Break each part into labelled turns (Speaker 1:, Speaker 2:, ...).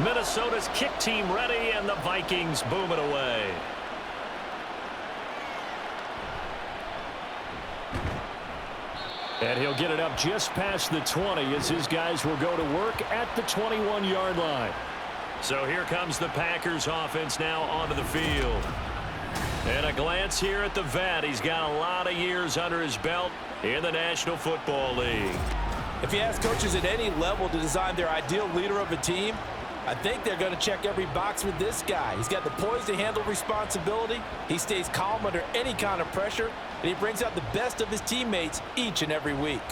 Speaker 1: Minnesota's kick team ready, and the Vikings boom it away. And he'll get it up just past the 20 as his guys will go to work at the 21-yard line. So here comes the Packers offense now onto the field. And a glance here at the vet. He's got a lot of years under his belt in the National Football League.
Speaker 2: If you ask coaches at any level to design their ideal leader of a team, I think they're going to check every box with this guy. He's got the poise to handle responsibility. He stays calm under any kind of pressure, and he brings out the best of his teammates each and every week.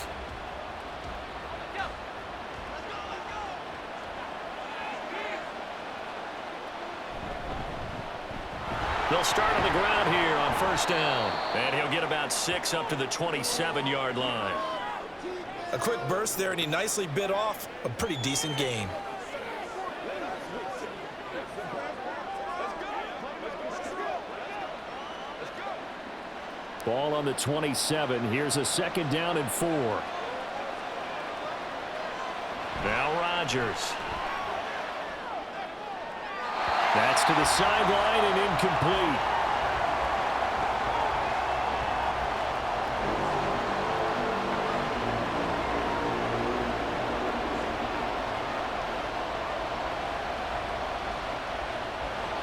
Speaker 1: They'll start on the ground here on first down. And he'll get about 6 up to the 27-yard line.
Speaker 3: A quick burst there, and he nicely bit off a pretty decent gain.
Speaker 1: Ball on the 27. Here's a 2nd down and 4. Now Rodgers. That's to the sideline and incomplete.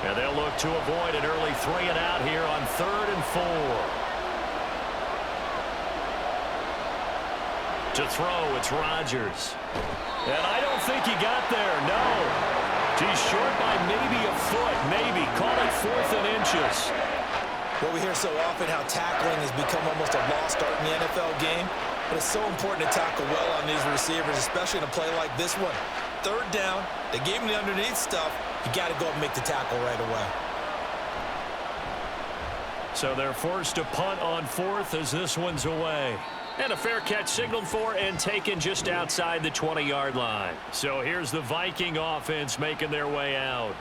Speaker 1: And they'll look to avoid an early 3 and out here on 3rd and 4. To throw, it's Rodgers. And I don't think he got there, no. He's short by maybe a foot, maybe. Call it 4th and inches.
Speaker 3: Well, we hear so often how tackling has become almost a lost art in the NFL game, but it's so important to tackle well on these receivers, especially in a play like this one. 3rd down, they gave him the underneath stuff. You got to go up and make the tackle right away.
Speaker 1: So they're forced to punt on 4th as this one's away. And a fair catch signaled for and taken just outside the 20-yard line. So here's the Viking offense making their way out.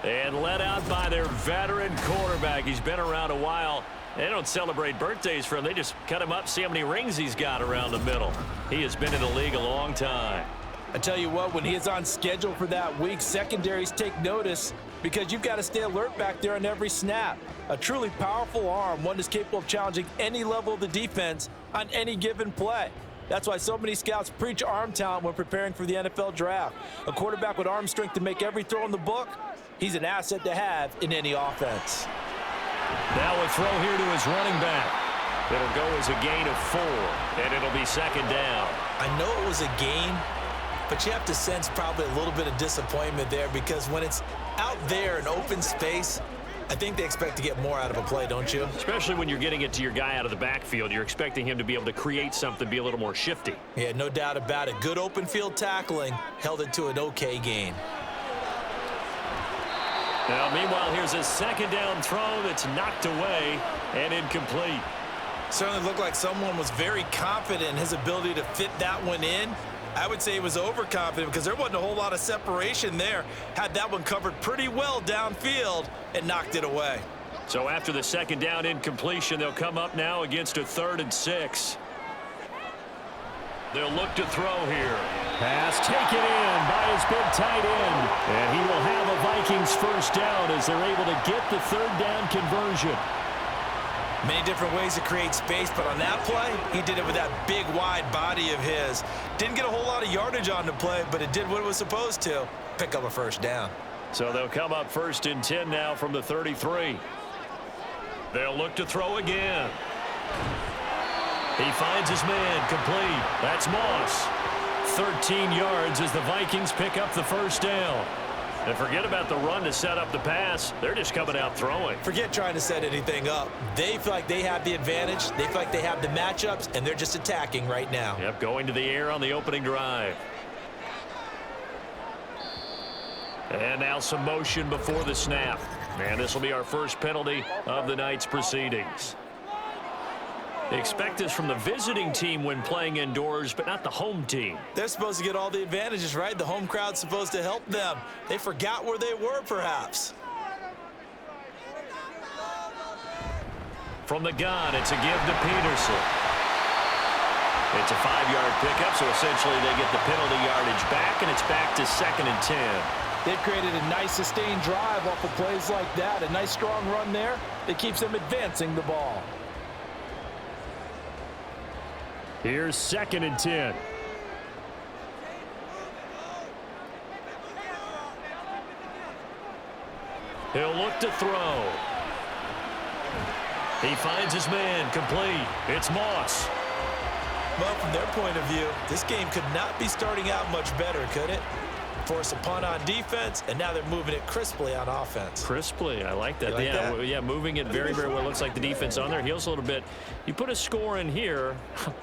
Speaker 1: And led out by their veteran quarterback. He's been around a while. They don't celebrate birthdays for him. They just cut him up, see how many rings he's got around the middle. He has been in the league a long time.
Speaker 2: I tell you what, when he is on schedule for that week, secondaries take notice because you've got to stay alert back there on every snap. A truly powerful arm, one that's capable of challenging any level of the defense on any given play. That's why so many scouts preach arm talent when preparing for the NFL draft. A quarterback with arm strength to make every throw in the book, he's an asset to have in any offense.
Speaker 1: Now a throw here to his running back. It'll go as a gain of 4, and it'll be 2nd down.
Speaker 3: I know it was a gain, but you have to sense probably a little bit of disappointment there because when it's out there in open space, I think they expect to get more out of a play, don't you?
Speaker 1: Especially when you're getting it to your guy out of the backfield. You're expecting him to be able to create something, be a little more shifty.
Speaker 3: Yeah, no doubt about it. Good open field tackling held it to an okay gain.
Speaker 1: Now, meanwhile, here's a 2nd down throw that's knocked away and incomplete.
Speaker 3: Certainly looked like someone was very confident in his ability to fit that one in. I would say he was overconfident because there wasn't a whole lot of separation there. Had that one covered pretty well downfield and knocked it away.
Speaker 1: So after the 2nd down incompletion, they'll come up now against a 3rd and 6. They'll look to throw here. Pass taken in by his big tight end. And he will have a Vikings 1st down as they're able to get the 3rd down conversion.
Speaker 3: Many different ways to create space, but on that play, he did it with that big, wide body of his. Didn't get a whole lot of yardage on the play, but it did what it was supposed to, pick up a 1st down.
Speaker 1: So they'll come up 1st and 10 now from the 33. They'll look to throw again. He finds his man complete. That's Moss. 13 yards as the Vikings pick up the 1st down. And forget about the run to set up the pass. They're just coming out throwing.
Speaker 3: Forget trying to set anything up. They feel like they have the advantage. They feel like they have the matchups, and they're just attacking right now.
Speaker 1: Yep, going to the air on the opening drive. And now some motion before the snap. And this will be our first penalty of the night's proceedings. Expect this from the visiting team when playing indoors, but not the home team.
Speaker 3: They're supposed to get all the advantages, right? The home crowd's supposed to help them. They forgot where they were, perhaps.
Speaker 1: From the gun, it's a give to Peterson. It's a 5-yard pickup, so essentially they get the penalty yardage back, and it's back to 2nd and 10.
Speaker 2: They've created a nice sustained drive off of plays like that. A nice strong run there that keeps them advancing the ball.
Speaker 1: Here's 2nd and 10. He'll look to throw. He finds his man, complete. It's Moss.
Speaker 3: Well, from their point of view, this game could not be starting out much better, could it? Force a punt on defense, and now they're moving it crisply on offense.
Speaker 1: Crisply, I like that. Yeah, moving it very, very well. Looks like the defense on their heels a little bit. You put a score in here,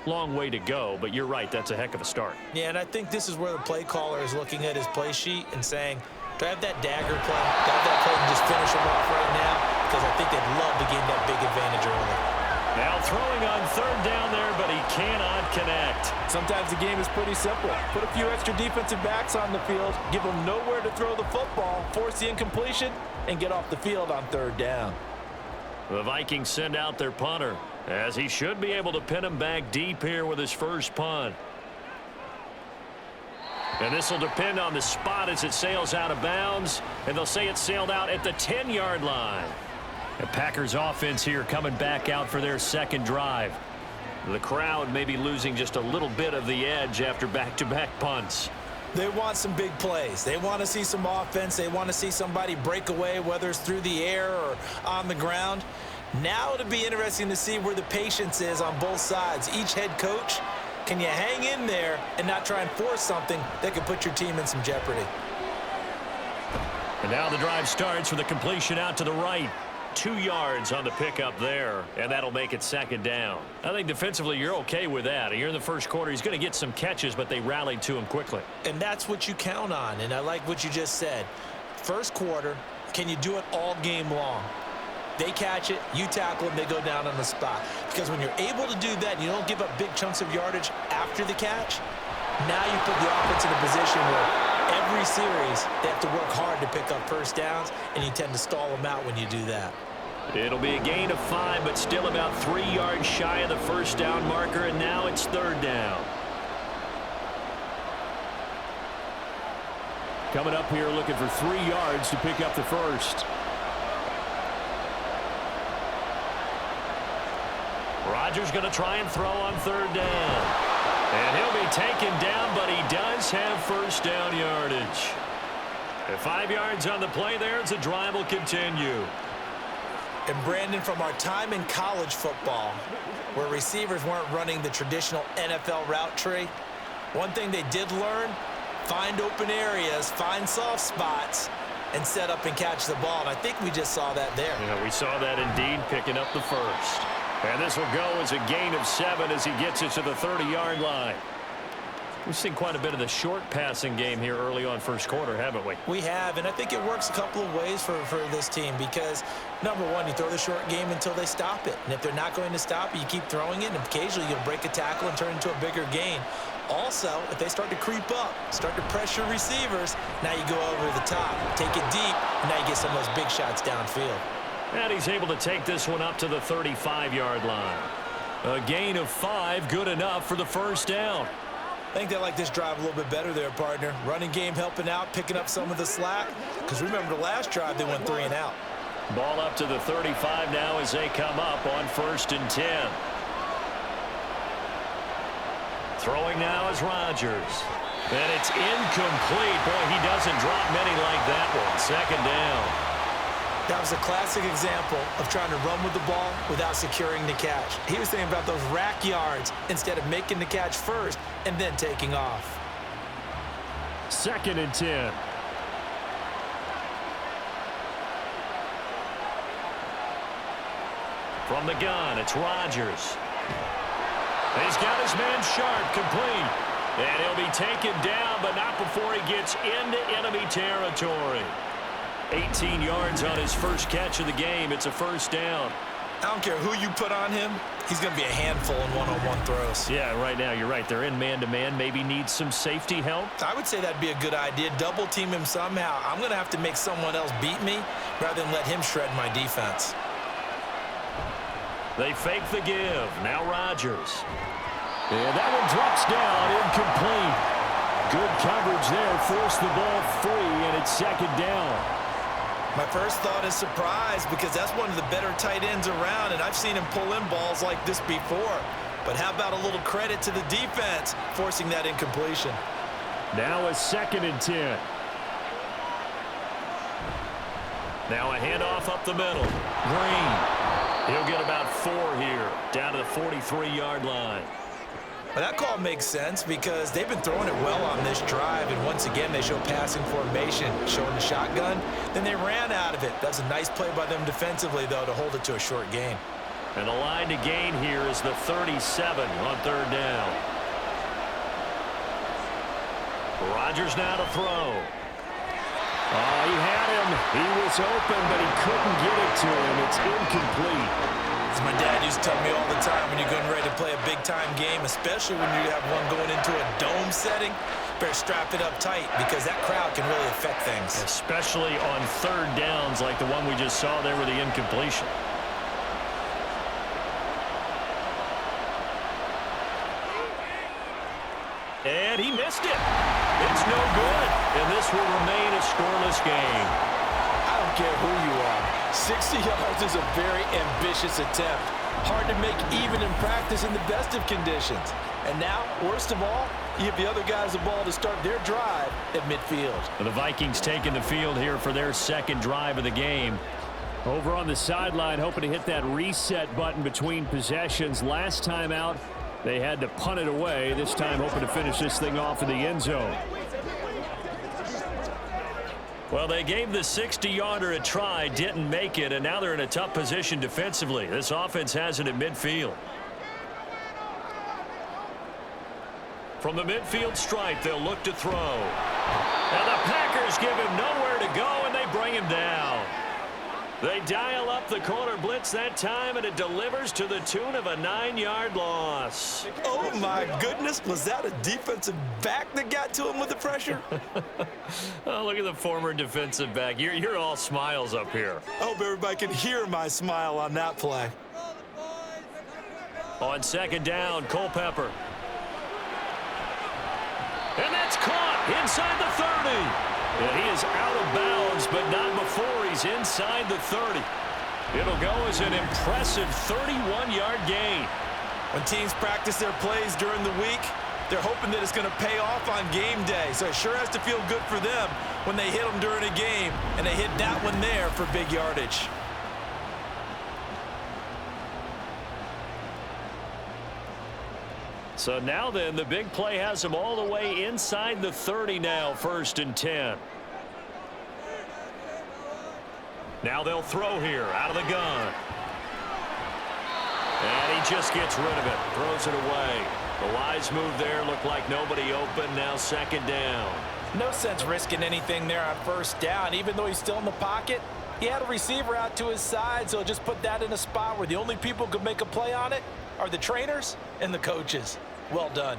Speaker 1: long way to go, but you're right, that's a heck of a start.
Speaker 3: Yeah, and I think this is where the play caller is looking at his play sheet and saying, do I have that dagger play? Do I have that play and just finish them off right now? Because I think they'd love to gain that big advantage early.
Speaker 1: Now throwing on 3rd down there, but he cannot connect.
Speaker 2: Sometimes the game is pretty simple. Put a few extra defensive backs on the field, give them nowhere to throw the football, force the incompletion, and get off the field on 3rd down.
Speaker 1: The Vikings send out their punter, as he should be able to pin him back deep here with his first punt. And this will depend on the spot as it sails out of bounds, and they'll say it sailed out at the 10-yard line. The Packers offense here coming back out for their 2nd drive. The crowd may be losing just a little bit of the edge after back-to-back punts.
Speaker 3: They want some big plays. They want to see some offense. They want to see somebody break away, whether it's through the air or on the ground. Now it'll be interesting to see where the patience is on both sides. Each head coach, can you hang in there and not try and force something that could put your team in some jeopardy?
Speaker 1: And now the drive starts with a completion out to the right. 2 yards on the pickup there, and that'll make it 2nd down. I think defensively you're okay with that. You're in the first quarter. He's going to get some catches, but they rallied to him quickly.
Speaker 3: And that's what you count on, and I like what you just said. First quarter, can you do it all game long? They catch it, you tackle them, they go down on the spot. Because when you're able to do that and you don't give up big chunks of yardage after the catch, now you put the offense in a position where every series they have to work hard to pick up first downs, and you tend to stall them out when you do that.
Speaker 1: It'll be a gain of 5, but still about 3 yards shy of the first down marker, and now it's 3rd down. Coming up here looking for 3 yards to pick up the first. Rodgers going to try and throw on 3rd down. And he'll be taken down, but he does have first down yardage. And 5 yards on the play there as the drive will continue.
Speaker 3: And Brandon, from our time in college football, where receivers weren't running the traditional NFL route tree, one thing they did learn, find open areas, find soft spots, and set up and catch the ball. And I think we just saw that there.
Speaker 1: Yeah, we saw that indeed, picking up the first. And this will go as a gain of 7 as he gets it to the 30-yard line. We've seen quite a bit of the short passing game here early on first quarter, haven't we?
Speaker 3: We have, and I think it works a couple of ways for this team because, number one, you throw the short game until they stop it. And if they're not going to stop it, you keep throwing it, and occasionally you'll break a tackle and turn it into a bigger gain. Also, if they start to creep up, start to pressure receivers, now you go over the top, take it deep, and now you get some of those big shots downfield.
Speaker 1: And he's able to take this one up to the 35-yard line. A gain of 5, good enough for the first down.
Speaker 3: I think they like this drive a little bit better there, partner. Running game helping out, picking up some of the slack. Because remember the last drive, they went 3 and out.
Speaker 1: Ball up to the 35 now as they come up on 1st and 10. Throwing now is Rodgers. And it's incomplete. Boy, he doesn't drop many like that one. 2nd down.
Speaker 3: That was a classic example of trying to run with the ball without securing the catch. He was thinking about those rack yards instead of making the catch first and then taking off.
Speaker 1: 2nd and 10. From the gun, it's Rodgers. He's got his man sharp, complete. And he'll be taken down, but not before he gets into enemy territory. 18 yards on his first catch of the game. It's a first down.
Speaker 3: I don't care who you put on him. He's going to be a handful in one-on-one throws.
Speaker 1: Yeah, right now you're right. They're in man-to-man. Maybe needs some safety help.
Speaker 3: I would say that'd be a good idea. Double team him somehow. I'm going to have to make someone else beat me rather than let him shred my defense.
Speaker 1: They fake the give. Now Rodgers. And that one drops down, incomplete. Good coverage there. Forced the ball free, and it's second down.
Speaker 3: My first thought is surprise because that's one of the better tight ends around, and I've seen him pull in balls like this before. But how about a little credit to the defense forcing that incompletion?
Speaker 1: Now a 2nd and 10. Now a handoff up the middle. Green. He'll get about 4 here, down to the 43-yard line.
Speaker 3: Well, that call makes sense because they've been throwing it well on this drive, and once again they show passing formation, showing the shotgun. Then they ran out of it. That's a nice play by them defensively, though, to hold it to a short gain.
Speaker 1: And the line to gain here is the 37 on 3rd down. Rodgers now to throw. Oh, he had him. He was open, but he couldn't get it to him. It's incomplete.
Speaker 3: As my dad used to tell me all the time, when you're getting ready to play a big-time game, especially when you have one going into a dome setting, better strap it up tight because that crowd can really affect things.
Speaker 1: Especially on 3rd downs like the one we just saw there with the incompletion. And he missed it. It's no good. And this will remain a scoreless game.
Speaker 2: I don't care who you are. 60 yards is a very ambitious attempt. Hard to make even in practice in the best of conditions. And now, worst of all, you give the other guys the ball to start their drive at midfield.
Speaker 1: The Vikings taking the field here for their 2nd drive of the game. Over on the sideline, hoping to hit that reset button between possessions. Last time out, they had to punt it away. This time hoping to finish this thing off in the end zone. Well, they gave the 60-yarder a try, didn't make it, and now they're in a tough position defensively. This offense has it at midfield. From the midfield stripe, they'll look to throw. And the Packers give him nowhere to go, and they bring him down. They dial up the corner blitz that time, and it delivers to the tune of a 9-yard loss.
Speaker 3: Oh, my goodness. Was that a defensive back that got to him with the pressure?
Speaker 1: Oh, look at the former defensive back. You're all smiles up here.
Speaker 3: I hope everybody can hear my smile on that play.
Speaker 1: On 2nd down, Culpepper. And that's caught inside the 30. And he is out of bounds, but not before he's inside the 30. It'll go as an impressive 31-yard gain.
Speaker 3: When teams practice their plays during the week, they're hoping that it's going to pay off on game day. So it sure has to feel good for them when they hit them during a game, and they hit that one there for big yardage.
Speaker 1: So now then, the big play has them all the way inside the 30 now, 1st and 10. Now they'll throw here out of the gun. And he just gets rid of it, throws it away. The wise move there, looked like nobody open, now 2nd down.
Speaker 2: No sense risking anything there on 1st down, even though he's still in the pocket. He had a receiver out to his side, so just put that in a spot where the only people who could make a play on it are the trainers and the coaches. Well done.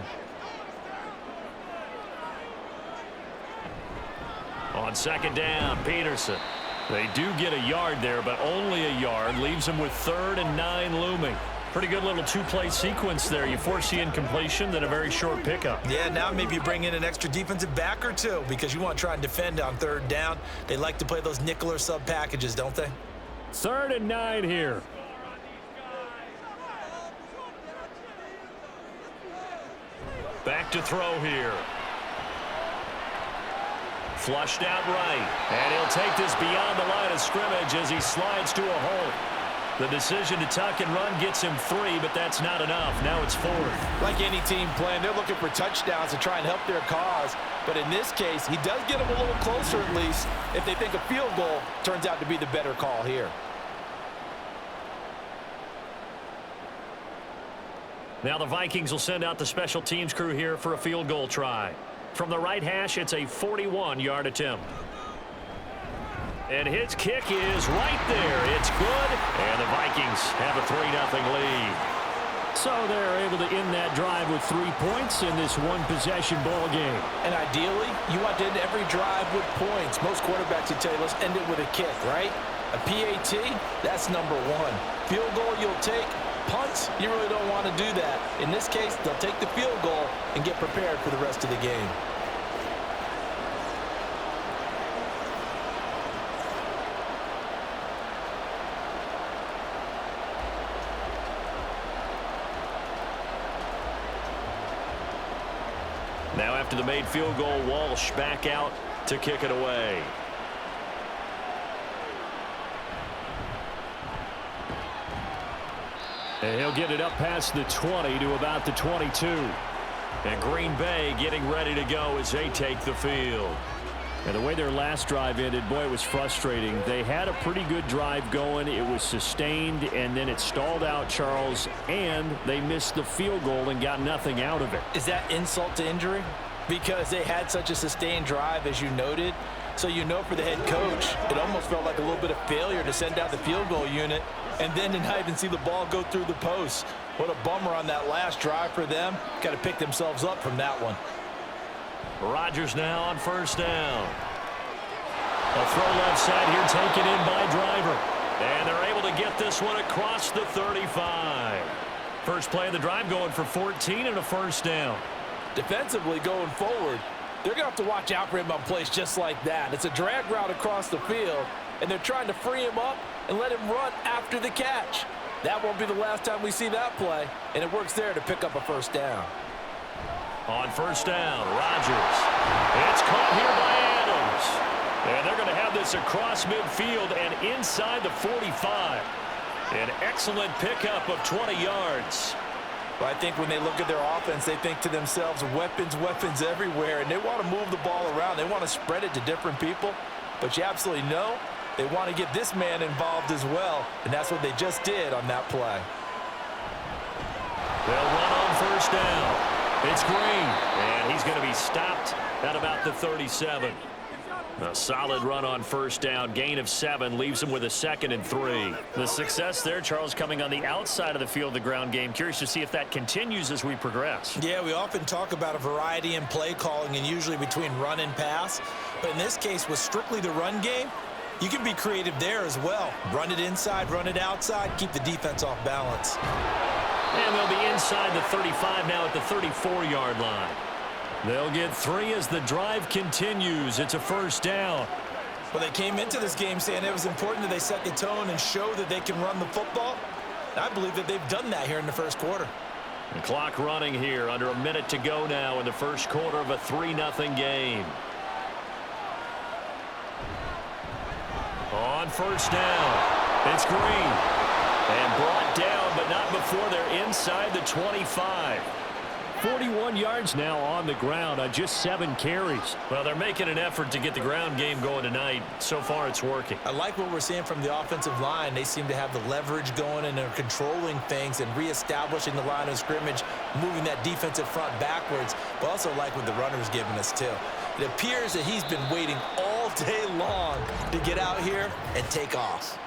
Speaker 1: On 2nd down, Peterson. They do get a yard there, but only a yard. Leaves them with 3rd and 9 looming. Pretty good little 2-play sequence there. You force the incompletion, then a very short pickup.
Speaker 3: Yeah, now maybe you bring in an extra defensive back or two because you want to try and defend on 3rd down. They like to play those nickel or sub packages, don't they?
Speaker 1: 3rd and 9 here. Back to throw here. Flushed out right. And he'll take this beyond the line of scrimmage as he slides to a hole. The decision to tuck and run gets him 3, but that's not enough. Now it's 4th.
Speaker 2: Like any team playing, they're looking for touchdowns to try and help their cause. But in this case, he does get them a little closer at least if they think a field goal turns out to be the better call here.
Speaker 1: Now the Vikings will send out the special teams crew here for a field goal try. From the right hash, it's a 41-yard attempt. And his kick is right there. It's good. And the Vikings have a 3-0 lead. So they're able to end that drive with 3 points in this one-possession ball game.
Speaker 2: And ideally, you want to end every drive with points. Most quarterbacks would tell you, let's end it with a kick, right? A PAT, that's number 1. Field goal you'll take. Punts, you really don't want to do that. In this case, they'll take the field goal and get prepared for the rest of the game.
Speaker 1: Now after the made field goal, Walsh back out to kick it away. And he'll get it up past the 20 to about the 22. And Green Bay getting ready to go as they take the field. And the way their last drive ended, boy, it was frustrating. They had a pretty good drive going. It was sustained, and then it stalled out, Charles, and they missed the field goal and got nothing out of it.
Speaker 2: Is that insult to injury? Because they had such a sustained drive, as you noted. So you know for the head coach, it almost felt like a little bit of failure to send out the field goal unit and then to not even see the ball go through the post. What a bummer on that last drive for them. Got to pick themselves up from that one.
Speaker 1: Rodgers now on first down. A throw left side here taken in by Driver. And they're able to get this one across the 35. First play of the drive going for 14 and a first down.
Speaker 2: Defensively going forward, they're going to have to watch out for him on plays just like that. It's a drag route across the field, and they're trying to free him up and let him run after the catch. That won't be the last time we see that play, and it works there to pick up a first down.
Speaker 1: On first down, Rodgers. It's caught here by Adams. And they're going to have this across midfield and inside the 45. An excellent pickup of 20 yards.
Speaker 2: Well, I think when they look at their offense, they think to themselves, weapons, weapons everywhere, and they want to move the ball around. They want to spread it to different people. But you absolutely know they want to get this man involved as well, and that's what they just did on that play.
Speaker 1: They'll run on first down. It's Green, and he's going to be stopped at about the 37. A solid run on first down, gain of 7, leaves him with a 2nd and 3. The success there, Charles, coming on the outside of the field, the ground game. Curious to see if that continues as we progress.
Speaker 3: Yeah, we often talk about a variety in play calling and usually between run and pass. But in this case, with strictly the run game, you can be creative there as well. Run it inside, run it outside, keep the defense off balance.
Speaker 1: And they'll be inside the 35 now at the 34-yard line. They'll get 3 as the drive continues. It's a first down.
Speaker 3: Well, they came into this game saying it was important that they set the tone and show that they can run the football. I believe that they've done that here in the first quarter.
Speaker 1: The clock running here, under a minute to go now in the first quarter of a 3-0 game. On first down, it's Green. And brought down, but not before they're inside the 25. 41 yards now on the ground on just 7 carries. Well, they're making an effort to get the ground game going tonight. So far, it's working.
Speaker 3: I like what we're seeing from the offensive line. They seem to have the leverage going, and they're controlling things and reestablishing the line of scrimmage, moving that defensive front backwards. But also like what the runner's giving us, too. It appears that he's been waiting all day long to get out here and take off.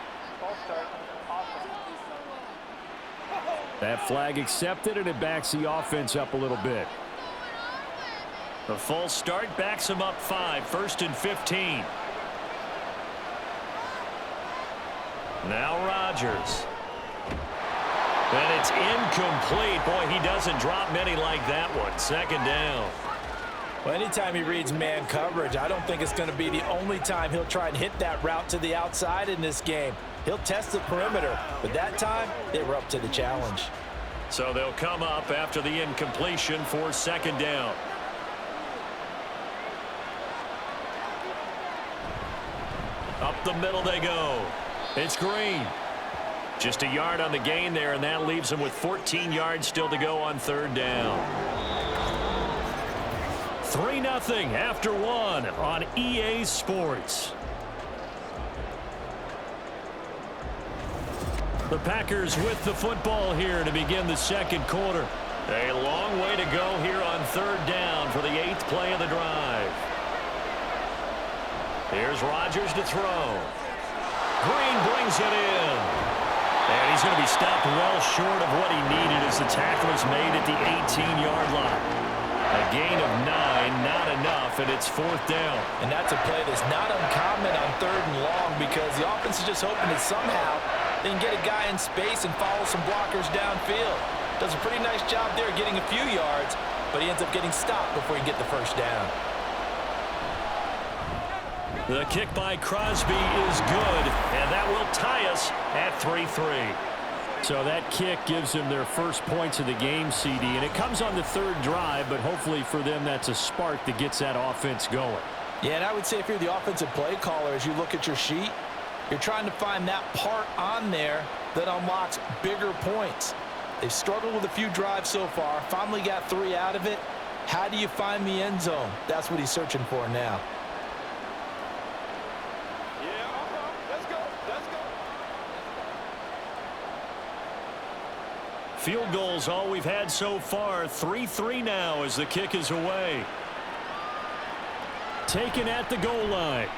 Speaker 1: That flag accepted, and it backs the offense up a little bit. The full start backs him up 5, 1st and 15. Now Rodgers. And it's incomplete. Boy, he doesn't drop many like that one. 2nd down.
Speaker 2: Well, anytime he reads man coverage, I don't think it's going to be the only time he'll try and hit that route to the outside in this game. He'll test the perimeter, but that time they were up to the challenge.
Speaker 1: So they'll come up after the incompletion for 2nd down. Up the middle they go. It's Green. Just a yard on the gain there, and that leaves him with 14 yards still to go on 3rd down. 3-0 after 1 on EA Sports. The Packers with the football here to begin the 2nd quarter. A long way to go here on 3rd down for the 8th play of the drive. Here's Rodgers to throw. Green brings it in. And he's going to be stopped well short of what he needed as the tackle is made at the 18-yard line. A gain of 9, not enough, and it's 4th down.
Speaker 2: And that's a play that's not uncommon on 3rd and long because the offense is just hoping that somehow they can get a guy in space and follow some blockers downfield. Does a pretty nice job there getting a few yards, but he ends up getting stopped before he can get the first down.
Speaker 1: The kick by Crosby is good, and that will tie us at 3-3. So that kick gives them their first points of the game, CD, and it comes on the third drive, but hopefully for them that's a spark that gets that offense going.
Speaker 2: Yeah, and I would say if you're the offensive play caller, as you look at your sheet, you're trying to find that part on there that unlocks bigger points. They've struggled with a few drives so far, finally got 3 out of it. How do you find the end zone? That's what he's searching for now.
Speaker 1: Field goals all we've had so far. 3-3 now as the kick is away. Taken at the goal line.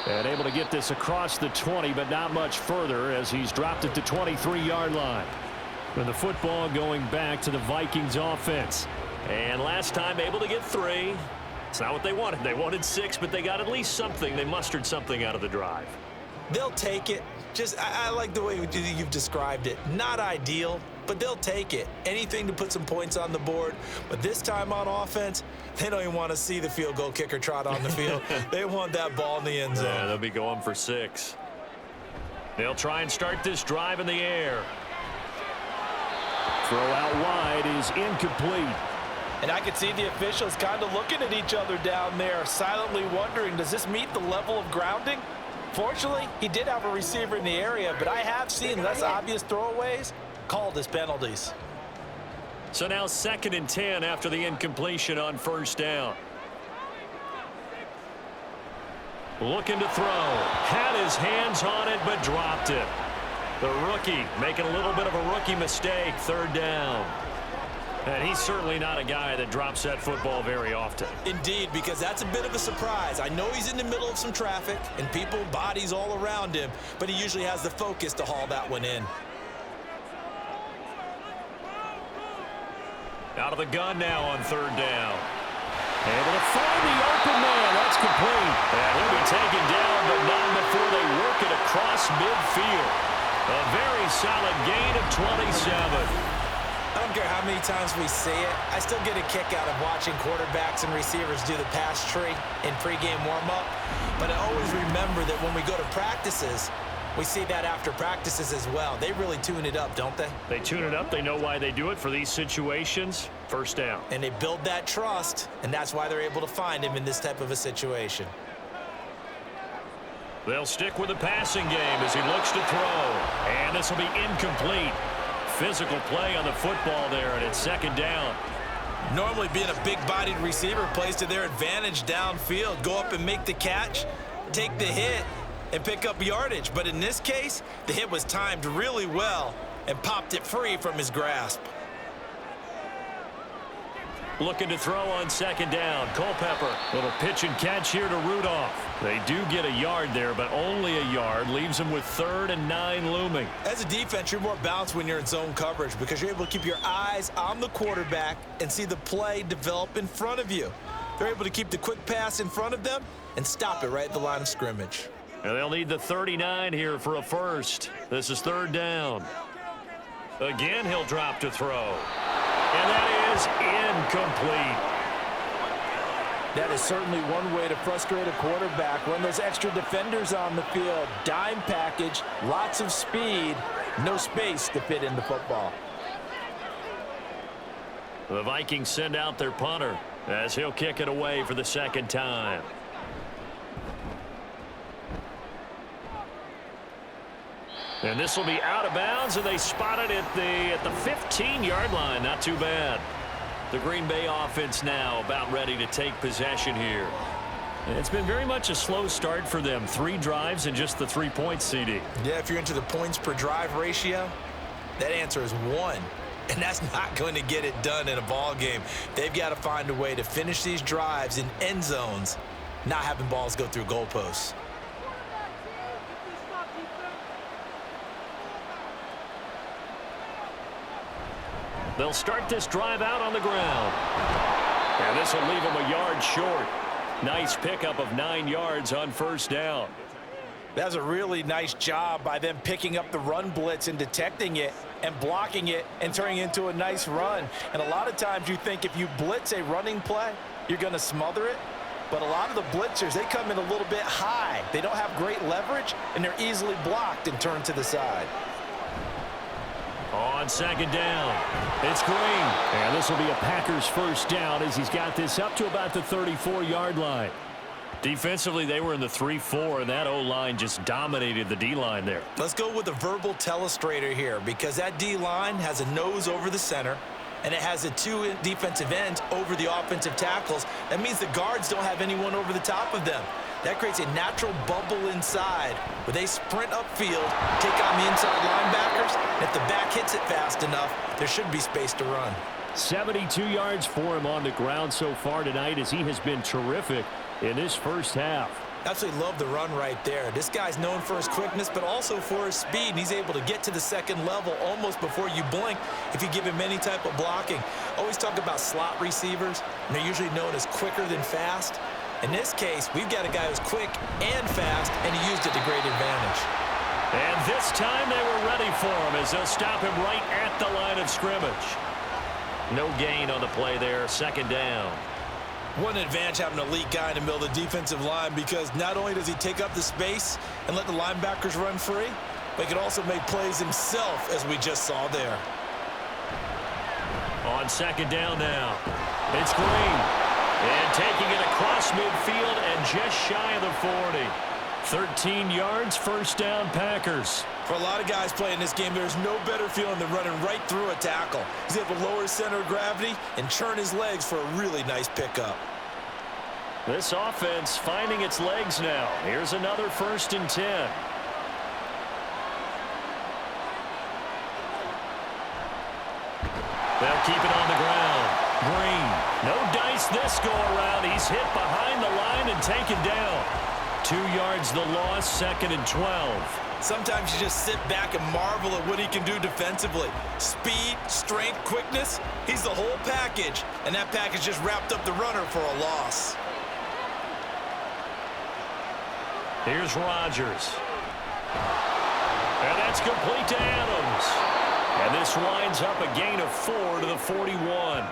Speaker 1: And able to get this across the 20, but not much further as he's dropped it to 23-yard line. And the football going back to the Vikings offense. And last time able to get 3. It's not what they wanted. They wanted 6, but they got at least something. They mustered something out of the drive.
Speaker 3: They'll take it. I like the way you've described it. Not ideal, but they'll take it. Anything to put some points on the board. But this time on offense, they don't even want to see the field goal kicker trot on the field. They want that ball in the end zone.
Speaker 1: Yeah, they'll be going for 6. They'll try and start this drive in the air. Throw out wide is incomplete.
Speaker 2: And I can see the officials kind of looking at each other down there, silently wondering, does this meet the level of grounding? Fortunately, he did have a receiver in the area, but I have seen less obvious throwaways called as penalties.
Speaker 1: So now 2nd and 10 after the incompletion on first down. Looking to throw. Had his hands on it, but dropped it. The rookie making a little bit of a rookie mistake. 3rd down. And he's certainly not a guy that drops that football very often.
Speaker 3: Indeed, because that's a bit of a surprise. I know he's in the middle of some traffic and people, bodies all around him, but he usually has the focus to haul that one in.
Speaker 1: Out of the gun now on 3rd down. Able to find the open man. That's complete. And he'll be taken down, but not before they work it across midfield. A very solid gain of 27.
Speaker 3: I don't care how many times we see it. I still get a kick out of watching quarterbacks and receivers do the pass tree in pregame warm-up. But I always remember that when we go to practices, we see that after practices as well. They really tune it up, don't they?
Speaker 1: They tune it up. They know why they do it for these situations. First down.
Speaker 3: And they build that trust, and that's why they're able to find him in this type of a situation.
Speaker 1: They'll stick with the passing game as he looks to throw. And this will be incomplete. Physical play on the football there, and it's 2nd down.
Speaker 3: Normally being a big-bodied receiver plays to their advantage downfield. Go up and make the catch, take the hit, and pick up yardage. But in this case, the hit was timed really well and popped it free from his grasp.
Speaker 1: Looking to throw on 2nd down. Culpepper. Little pitch and catch here to Rudolph. They do get a yard there, but only a yard. Leaves them with 3rd and 9 looming.
Speaker 3: As a defense, you're more balanced when you're in zone coverage because you're able to keep your eyes on the quarterback and see the play develop in front of you. They're able to keep the quick pass in front of them and stop it right at the line of scrimmage.
Speaker 1: And they'll need the 39 here for a first. This is 3rd down. Again, he'll drop to throw. And that is incomplete.
Speaker 2: That is certainly one way to frustrate a quarterback. Run those extra defenders on the field. Dime package, lots of speed, no space to fit in the football.
Speaker 1: The Vikings send out their punter as he'll kick it away for the 2nd time. And this will be out of bounds, and they spot it at the 15-yard line. Not too bad. The Green Bay offense now about ready to take possession here. And it's been very much a slow start for them. 3 drives and just the 3 points, CD.
Speaker 3: Yeah, if you're into the points per drive ratio, that answer is 1. And that's not going to get it done in a ball game. They've got to find a way to finish these drives in end zones, not having balls go through goalposts.
Speaker 1: They'll start this drive out on the ground. And this will leave them a yard short. Nice pickup of 9 yards on first down.
Speaker 2: That's a really nice job by them picking up the run blitz and detecting it and blocking it and turning it into a nice run. And a lot of times you think if you blitz a running play, you're going to smother it. But a lot of the blitzers, they come in a little bit high. They don't have great leverage, and they're easily blocked and turned to the side.
Speaker 1: On second down, it's Green. And this will be a Packers first down as he's got this up to about the 34-yard line. Defensively, they were in the 3-4, and that O-line just dominated the D-line there.
Speaker 3: Let's go with a verbal telestrator here, because that D-line has a nose over the center, and it has a two defensive ends over the offensive tackles. That means the guards don't have anyone over the top of them. That creates a natural bubble inside where they sprint upfield, take on the inside linebackers, and if the back hits it fast enough, there should be space to run.
Speaker 1: 72 yards for him on the ground so far tonight as he has been terrific in this first half.
Speaker 3: Absolutely love the run right there. This guy's known for his quickness, but also for his speed. And he's able to get to the second level almost before you blink if you give him any type of blocking. Always talk about slot receivers, and they're usually known as quicker than fast. In this case, we've got a guy who's quick and fast, and he used it to great advantage.
Speaker 1: And this time they were ready for him as they'll stop him right at the line of scrimmage. No gain on the play there, second down.
Speaker 3: One advantage having an elite guy in the middle of the defensive line, because not only does he take up the space and let the linebackers run free, but he can also make plays himself, as we just saw there.
Speaker 1: On second down now, it's Green. And taking it across midfield and just shy of the 40. 13 yards, first down, Packers.
Speaker 3: For a lot of guys playing this game, there's no better feeling than running right through a tackle. He's able to lower his center of gravity and churn his legs for a really nice pickup.
Speaker 1: This offense finding its legs now. Here's another 1st and 10. They'll keep it on the ground. Green, no dice this go around. He's hit behind the line and taken down. 2 yards the loss, 2nd and 12.
Speaker 3: Sometimes you just sit back and marvel at what he can do defensively. Speed, strength, quickness, he's the whole package. And that package just wrapped up the runner for a loss.
Speaker 1: Here's Rodgers. And that's complete to Adams. And this winds up a gain of 4 to the 41.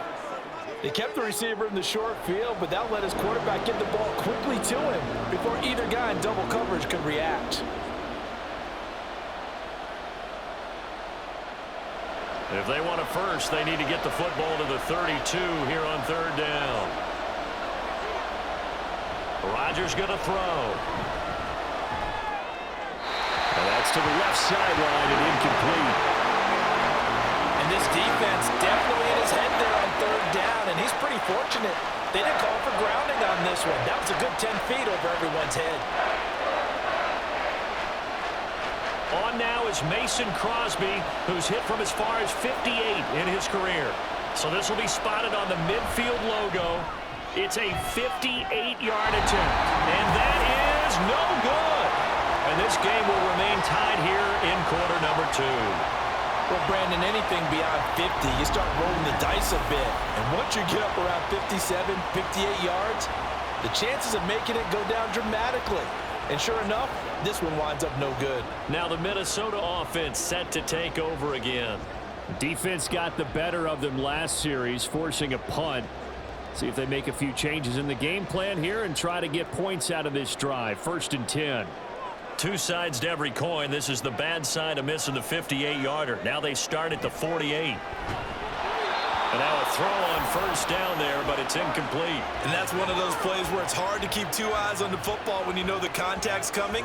Speaker 2: They kept the receiver in the short field, but that let his quarterback get the ball quickly to him before either guy in double coverage could react.
Speaker 1: If they want a first, they need to get the football to the 32 here on 3rd down. Rodgers going to throw. And that's to the left sideline and incomplete.
Speaker 2: And this defense definitely in his head there on 3rd down, and he's pretty fortunate. They didn't call for grounding on this one. That was a good 10 feet over everyone's head.
Speaker 1: On now is Mason Crosby, who's hit from as far as 58 in his career. So this will be spotted on the midfield logo. It's a 58-yard attempt, and that is no good. And this game will remain tied here in quarter number 2.
Speaker 2: Well, Brandon, anything beyond 50, you start rolling the dice a bit. And once you get up around 57, 58 yards, the chances of making it go down dramatically. And sure enough, this one winds up no good.
Speaker 1: Now the Minnesota offense set to take over again. Defense got the better of them last series, forcing a punt. See if they make a few changes in the game plan here and try to get points out of this drive. 1st and 10. Two sides to every coin. This is the bad side of missing the 58-yarder. Now they start at the 48. And now a throw on 1st down there, but it's incomplete.
Speaker 3: And that's one of those plays where it's hard to keep 2 eyes on the football when you know the contact's coming,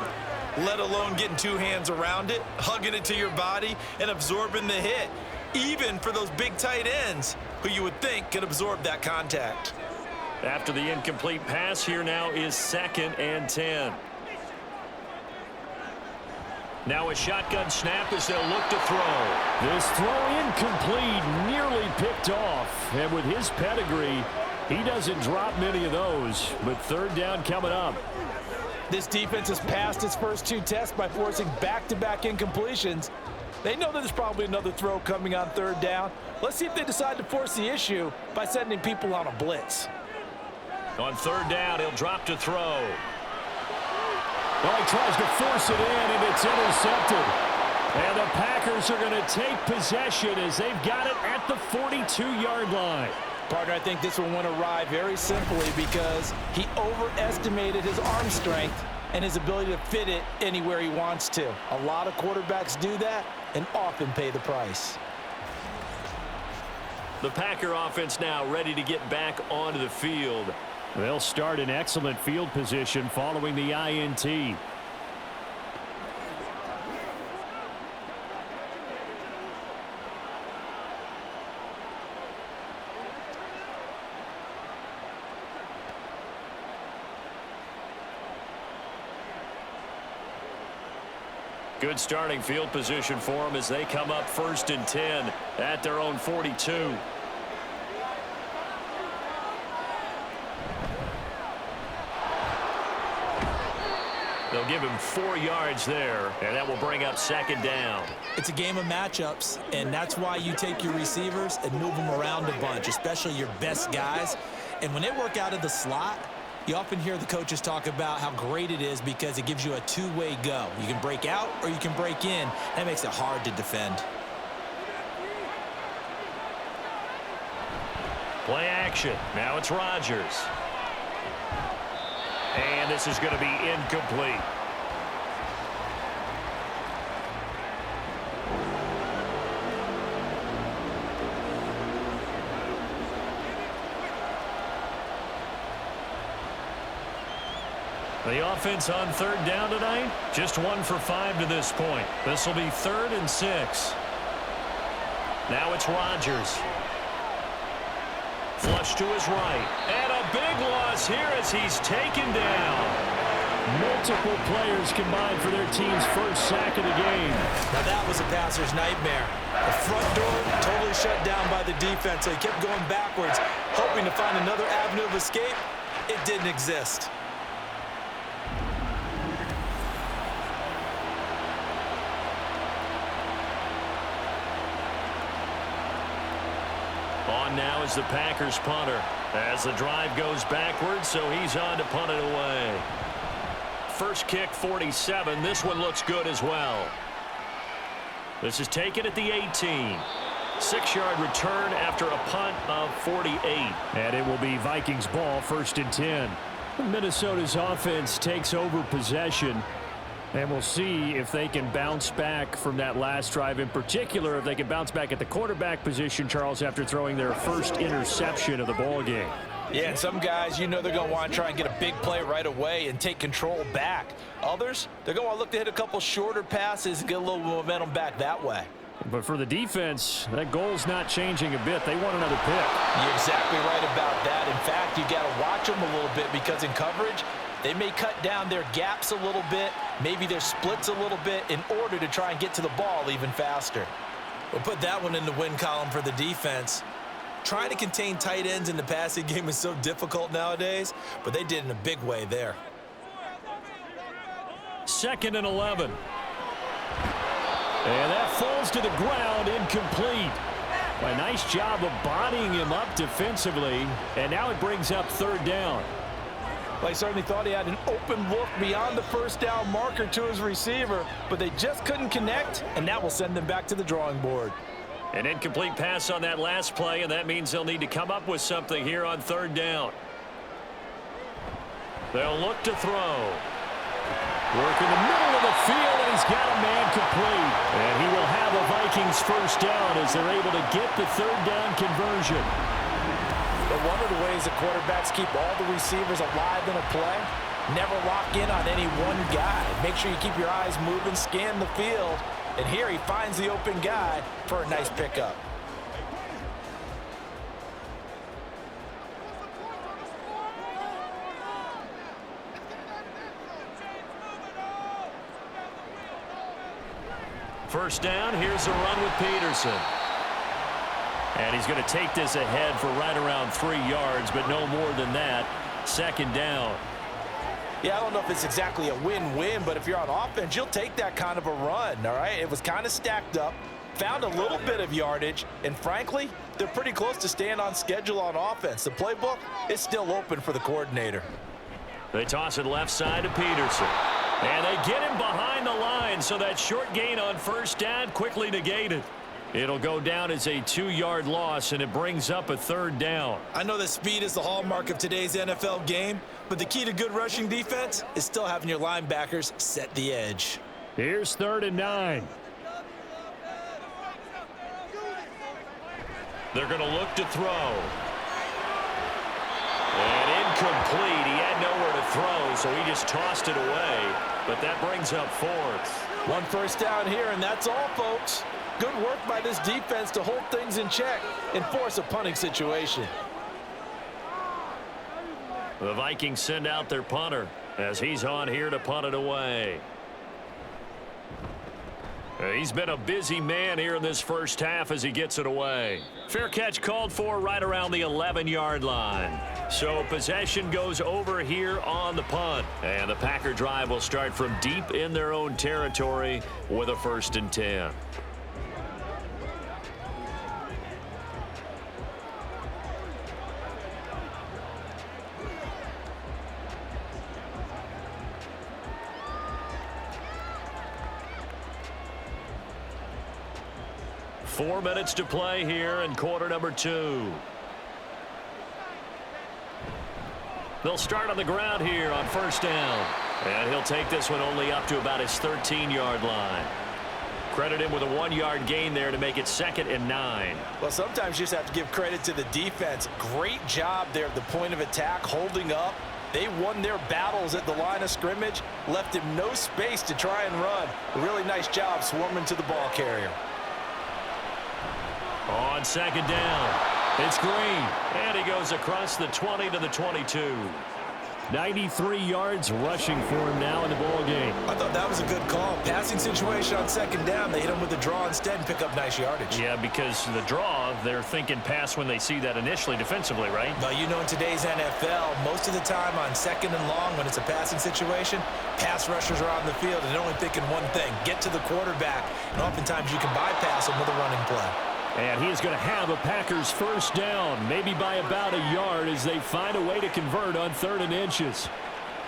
Speaker 3: let alone getting 2 hands around it, hugging it to your body, and absorbing the hit. Even for those big tight ends who you would think can absorb that contact.
Speaker 1: After the incomplete pass, here now is 2nd and 10. Now a shotgun snap as they'll look to throw. This throw incomplete, nearly picked off. And with his pedigree, he doesn't drop many of those. But 3rd down coming up.
Speaker 2: This defense has passed its first 2 tests by forcing back-to-back incompletions. They know that there's probably another throw coming on 3rd down. Let's see if they decide to force the issue by sending people on a blitz.
Speaker 1: On 3rd down, he'll drop to throw. Well, he tries to force it in, and it's intercepted. And the Packers are going to take possession as they've got it at the 42-yard line.
Speaker 2: Partner, I think this one went awry very simply because he overestimated his arm strength and his ability to fit it anywhere he wants to. A lot of quarterbacks do that and often pay the price.
Speaker 1: The Packer offense now ready to get back onto the field.
Speaker 4: They'll start in excellent field position following the INT.
Speaker 1: Good starting field position for them as they come up 1st and 10 at their own 42. They'll give him 4 yards there, and that will bring up 2nd down.
Speaker 3: It's a game of matchups, and that's why you take your receivers and move them around a bunch, especially your best guys. And when they work out of the slot, you often hear the coaches talk about how great it is because it gives you a two-way go. You can break out or you can break in. That makes it hard to defend.
Speaker 1: Play action. Now it's Rodgers. And this is going to be incomplete. The offense on 3rd down tonight, just 1 for 5 to this point. This will be 3rd and 6. Now it's Rodgers. Flush to his right. And a big loss here as he's taken down.
Speaker 4: Multiple players combined for their team's first sack of the game.
Speaker 3: Now that was a passer's nightmare. The front door totally shut down by the defense, so he kept going backwards, hoping to find another avenue of escape. It didn't exist.
Speaker 1: On now is the Packers punter as the drive goes backwards, so he's on to punt it away. First kick 47. This one looks good as well. This is taken at the 18. 6-yard return after a punt of 48.
Speaker 4: And it will be Vikings ball, 1st and 10. Minnesota's offense takes over possession. And we'll see if they can bounce back from that last drive. In particular, if they can bounce back at the quarterback position, Charles, after throwing their first interception of the ball game.
Speaker 2: Yeah, and some guys, you know they're going to want to try and get a big play right away and take control back. Others, they're going to want to look to hit a couple shorter passes and get a little momentum back that way.
Speaker 4: But for the defense, that goal's not changing a bit. They want another pick.
Speaker 2: You're exactly right about that. In fact, you got to watch them a little bit because in coverage, they may cut down their gaps a little bit, maybe their splits a little bit in order to try and get to the ball even faster.
Speaker 3: We'll put that one in the win column for the defense. Trying to contain tight ends in the passing game is so difficult nowadays, but they did in a big way there.
Speaker 1: 2nd and 11.
Speaker 4: And that falls to the ground, incomplete. A nice job of bodying him up defensively, and now it brings up 3rd down.
Speaker 2: Well, he certainly thought he had an open look beyond the first down marker to his receiver, but they just couldn't connect, and that will send them back to the drawing board.
Speaker 1: An incomplete pass on that last play, and that means they'll need to come up with something here on 3rd down. They'll look to throw.
Speaker 4: Work in the middle of the field, and he's got a man complete. And he will have a Vikings first down as they're able to get the 3rd down conversion.
Speaker 2: But one of the ways the quarterbacks keep all the receivers alive in a play, never lock in on any one guy. Make sure you keep your eyes moving, scan the field, and here he finds the open guy for a nice pickup.
Speaker 1: First down, here's a run with Peterson. And he's going to take this ahead for right around 3 yards, but no more than that. 2nd down.
Speaker 2: Yeah, I don't know if it's exactly a win-win, but if you're on offense, you'll take that kind of a run, all right? It was kind of stacked up, found a little bit of yardage, and frankly, they're pretty close to staying on schedule on offense. The playbook is still open for the coordinator.
Speaker 1: They toss it left side to Peterson. And they get him behind the line, so that short gain on 1st down quickly negated. It'll go down as a 2-yard loss, and it brings up a 3rd down.
Speaker 3: I know that speed is the hallmark of today's NFL game, but the key to good rushing defense is still having your linebackers set the edge.
Speaker 4: Here's 3rd and 9.
Speaker 1: They're going to look to throw. And incomplete. He had nowhere to throw, so he just tossed it away. But that brings up 4th.
Speaker 2: 1 first down here, and that's all, folks. Good work by this defense to hold things in check and force a punting situation.
Speaker 1: The Vikings send out their punter as he's on here to punt it away. He's been a busy man here in this first half as he gets it away. Fair catch called for right around the 11-yard line. So possession goes over here on the punt. And the Packer drive will start from deep in their own territory with a 1st and 10. Four minutes to play here in quarter number 2. They'll start on the ground here on 1st down. And he'll take this one only up to about his 13-yard line. Credit him with a 1-yard gain there to make it 2nd and 9.
Speaker 2: Well, sometimes you just have to give credit to the defense. Great job there at the point of attack, holding up. They won their battles at the line of scrimmage, left him no space to try and run. A really nice job swarming to the ball carrier.
Speaker 1: On 2nd down, it's Green, and he goes across the 20 to the 22.
Speaker 4: 93 yards rushing for him now in the ball game.
Speaker 3: I thought that was a good call. Passing situation on 2nd down. They hit him with a draw instead and pick up nice yardage.
Speaker 1: Yeah, because the draw, they're thinking pass when they see that initially defensively, right?
Speaker 3: But you know, in today's NFL, most of the time on 2nd and long, when it's a passing situation, pass rushers are on the field and they're only thinking one thing: get to the quarterback. And oftentimes you can bypass them with a running play.
Speaker 4: And he is going to have a Packers 1st down, maybe by about a yard as they find a way to convert on 3rd and inches.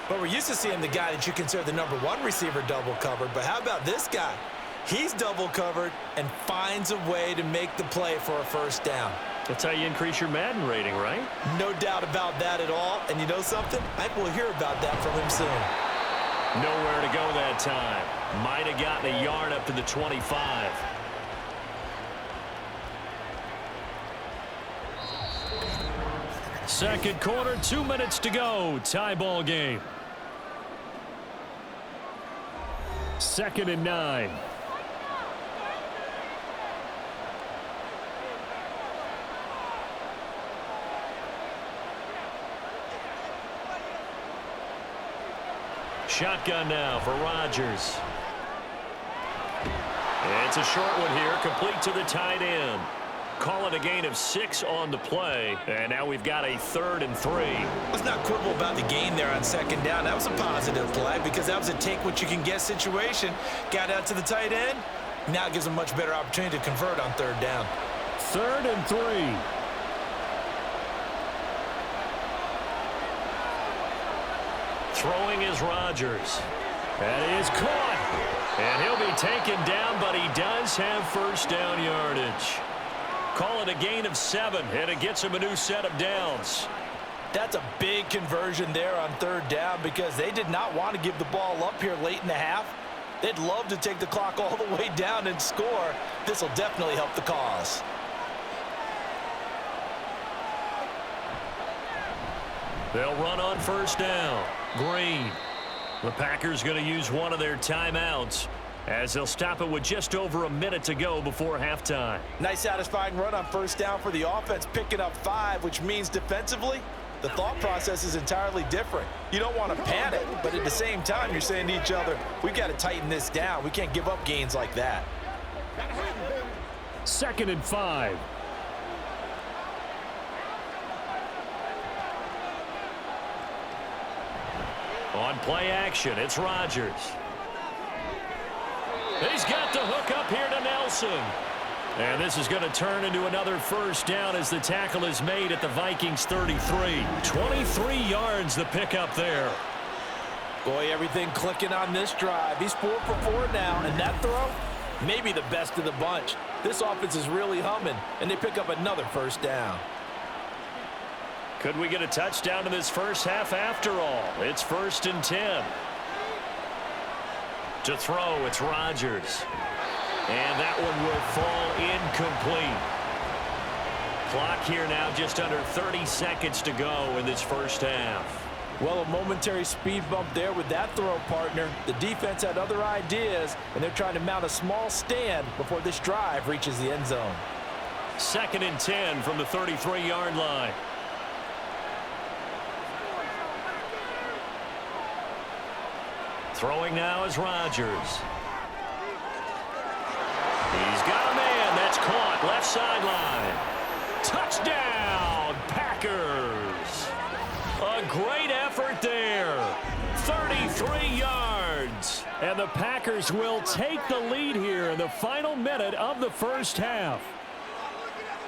Speaker 3: But we're used to seeing the guy that you consider the #1 receiver double covered. But how about this guy? He's double covered and finds a way to make the play for a 1st down.
Speaker 1: That's how you increase your Madden rating, right?
Speaker 3: No doubt about that at all. And you know something? I think we'll hear about that from him soon.
Speaker 1: Nowhere to go that time. Might have gotten a yard up to the 25.
Speaker 4: Second quarter, 2 minutes to go. Tie ball game. 2nd and 9.
Speaker 1: Shotgun now for Rodgers. It's a short one here, complete to the tight end. Call it a gain of 6 on the play, and now we've got a 3rd and 3.
Speaker 3: Let's not quibble about the gain there on 2nd down. That was a positive play because that was a take-what-you-can-get situation. Got out to the tight end. Now it gives them a much better opportunity to convert on 3rd down.
Speaker 4: 3rd and 3.
Speaker 1: Throwing is Rodgers. That is caught. And he'll be taken down, but he does have 1st down yardage. Call it a gain of 7, and it gets him a new set of downs.
Speaker 2: That's a big conversion there on 3rd down because they did not want to give the ball up here late in the half. They'd love to take the clock all the way down and score. This will definitely help the cause.
Speaker 1: They'll run on 1st down. Green. The Packers going to use one of their timeouts as they'll stop it with just over a minute to go before halftime.
Speaker 2: Nice satisfying run on 1st down for the offense, picking up 5, which means defensively, the thought process is entirely different. You don't want to panic, but at the same time, you're saying to each other, we've got to tighten this down. We can't give up gains like that.
Speaker 4: 2nd and 5.
Speaker 1: On play action, it's Rodgers. He's got the hook up here to Nelson. And this is going to turn into another 1st down as the tackle is made at the Vikings 33. 23 yards the pickup there.
Speaker 2: Boy, everything clicking on this drive. He's 4 for 4 now, and that throw, maybe the best of the bunch. This offense is really humming, and they pick up another first down.
Speaker 1: Could we get a touchdown in this first half after all? It's 1st and 10. To throw, it's Rodgers. And that one will fall incomplete. Clock here now just under 30 seconds to go in this first half.
Speaker 2: Well, a momentary speed bump there with that throw, partner. The defense had other ideas, and they're trying to mount a small stand before this drive reaches the end zone.
Speaker 1: 2nd and 10 from the 33-yard line. Throwing now is Rodgers. He's got a man. That's caught. Left sideline. Touchdown, Packers. A great effort there. 33 yards.
Speaker 4: And the Packers will take the lead here in the final minute of the first half.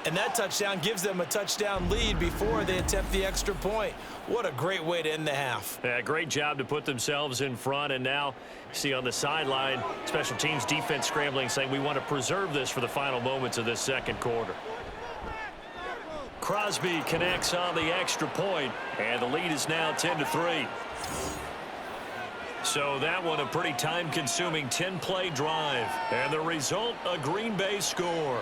Speaker 3: And that touchdown gives them a touchdown lead before they attempt the extra point. What a great way to end the half.
Speaker 1: Yeah, great job to put themselves in front. And now, see on the sideline, special teams defense scrambling, saying we want to preserve this for the final moments of this second quarter. Crosby connects on the extra point, and the lead is now 10-3. So that one a pretty time-consuming 10-play drive. And the result, a Green Bay score.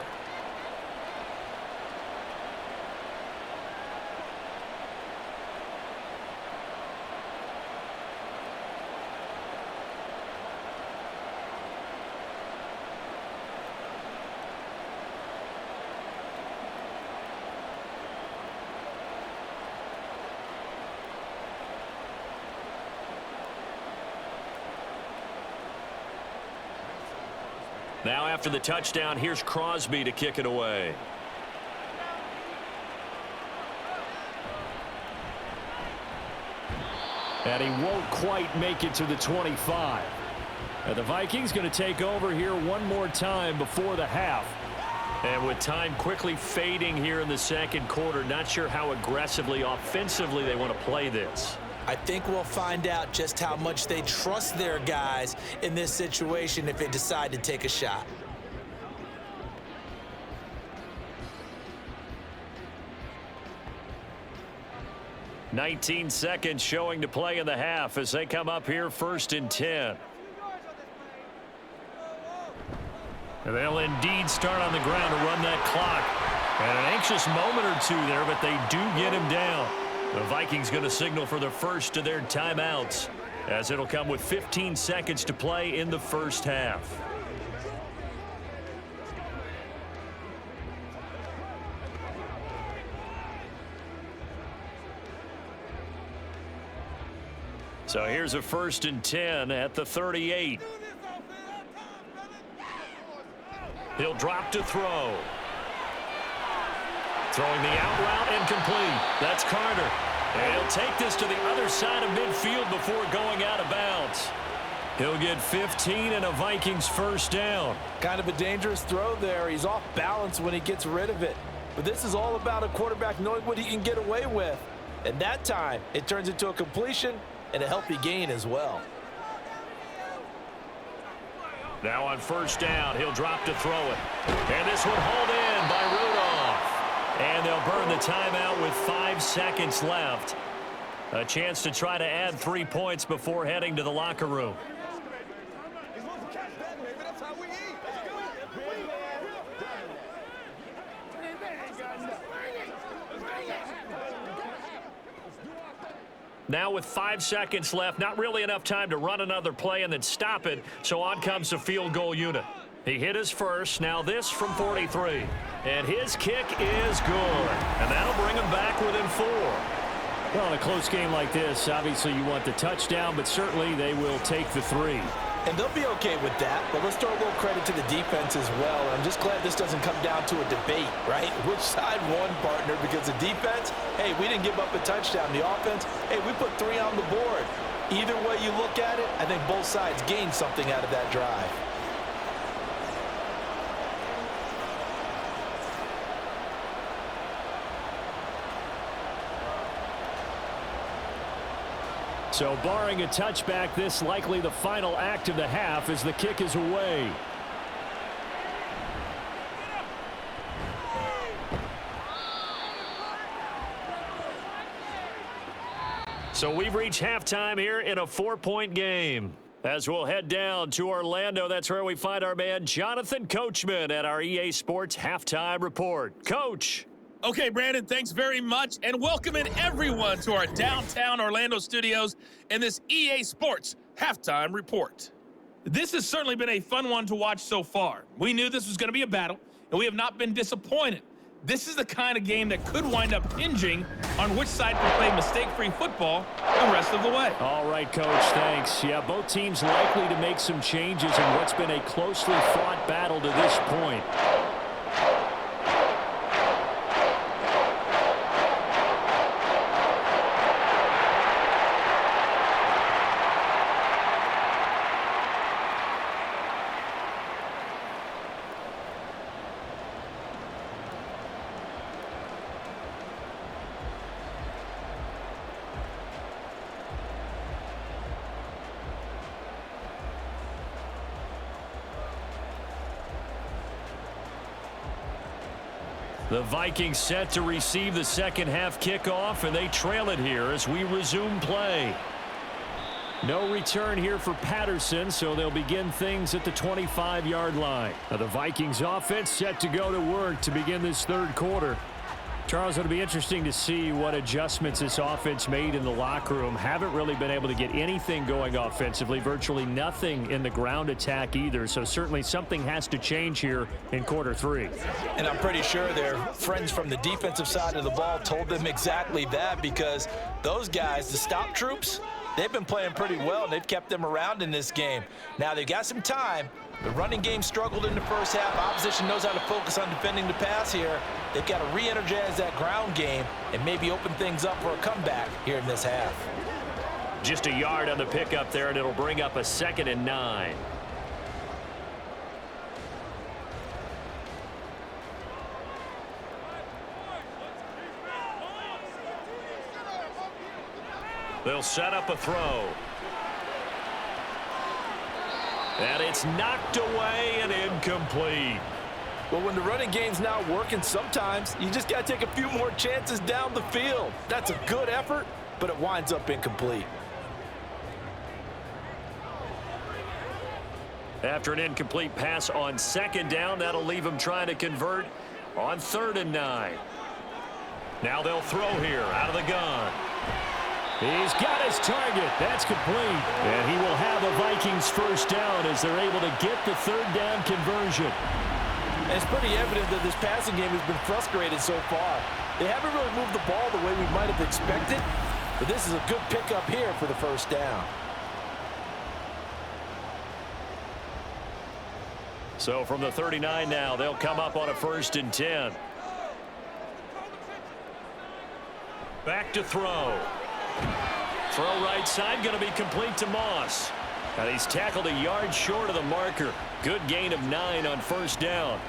Speaker 1: Now after the touchdown, here's Crosby to kick it away.
Speaker 4: And he won't quite make it to the 25. And the Vikings going to take over here one more time before the half.
Speaker 1: And with time quickly fading here in the second quarter, not sure how aggressively, offensively they want to play this.
Speaker 3: I think we'll find out just how much they trust their guys in this situation if they decide to take a shot.
Speaker 1: "19 seconds showing to play in the half as they come up here 1st and 10. And they'll indeed start on the ground to run that clock. And an anxious moment or two there, but they do get him down. The Vikings going to signal for the first of their timeouts, as it'll come with 15 seconds to play in the first half. So here's a 1st and 10 at the 38. He'll drop to throw. Throwing the out route incomplete. That's Carter. And he'll take this to the other side of midfield before going out of bounds. He'll get 15 and a Vikings first down.
Speaker 2: Kind of a dangerous throw there. He's off balance when he gets rid of it. But this is all about a quarterback knowing what he can get away with. And that time, it turns into a completion and a healthy gain as well.
Speaker 1: Now on first down, he'll drop to throw it. And this one hauled in by Rudolph. And they'll burn the timeout with 5 seconds left. A chance to try to add 3 points before heading to the locker room. Now with 5 seconds left, not really enough time to run another play and then stop it, so on comes the field goal unit. He hit his first, now this from 43. And his kick is good, and that'll bring him back within 4.
Speaker 4: Well, in a close game like this, obviously you want the touchdown, but certainly they will take the 3.
Speaker 3: And they'll be okay with that, but let's throw a little credit to the defense as well. I'm just glad this doesn't come down to a debate, right? Which side won, partner? Because the defense, hey, we didn't give up a touchdown. The offense, hey, we put 3 on the board. Either way you look at it, I think both sides gained something out of that drive.
Speaker 4: So barring a touchback, this likely the final act of the half as the kick is away.
Speaker 1: So we've reached halftime here in a 4-point game. As we'll head down to Orlando, that's where we find our man Jonathan Coachman at our EA Sports Halftime Report. Coach.
Speaker 5: Okay, Brandon, thanks very much, and welcome in everyone to our downtown Orlando studios in this EA Sports Halftime Report. This has certainly been a fun one to watch so far. We knew this was going to be a battle, and we have not been disappointed. This is the kind of game that could wind up hinging on which side can play mistake-free football the rest of the way.
Speaker 4: All right, Coach, thanks. Yeah, both teams likely to make some changes in what's been a closely fought battle to this point. The Vikings set to receive the second half kickoff, and they trail it here as we resume play. No return here for Patterson, so they'll begin things at the 25-yard line. Now the Vikings offense set to go to work to begin this third quarter. Charles, it'll be interesting to see what adjustments this offense made in the locker room. Haven't really been able to get anything going offensively, virtually nothing in the ground attack either. So certainly something has to change here in quarter three.
Speaker 3: And I'm pretty sure their friends from the defensive side of the ball told them exactly that, because those guys, the stop troops, they've been playing pretty well, and they've kept them around in this game. Now they've got some time. The running game struggled in the first half. Opposition knows how to focus on defending the pass here. They've got to re-energize that ground game and maybe open things up for a comeback here in this half.
Speaker 1: Just a yard on the pickup there, and it'll bring up a 2nd and 9. They'll set up a throw. And it's knocked away and incomplete.
Speaker 2: Well, when the running game's not working, sometimes you just got to take a few more chances down the field. That's a good effort, but it winds up incomplete.
Speaker 1: After an incomplete pass on 2nd down, that'll leave him trying to convert on 3rd and 9. Now they'll throw here out of the gun.
Speaker 4: He's got his target. That's complete. And he will have a Vikings first down as they're able to get the 3rd down conversion.
Speaker 2: And it's pretty evident that this passing game has been frustrated so far. They haven't really moved the ball the way we might have expected, but this is a good pickup here for the first down.
Speaker 1: So from the 39 now, they'll come up on a 1st and 10. Back to throw. Throw right side, going to be complete to Moss. And he's tackled a yard short of the marker. Good gain of 9 on 1st down.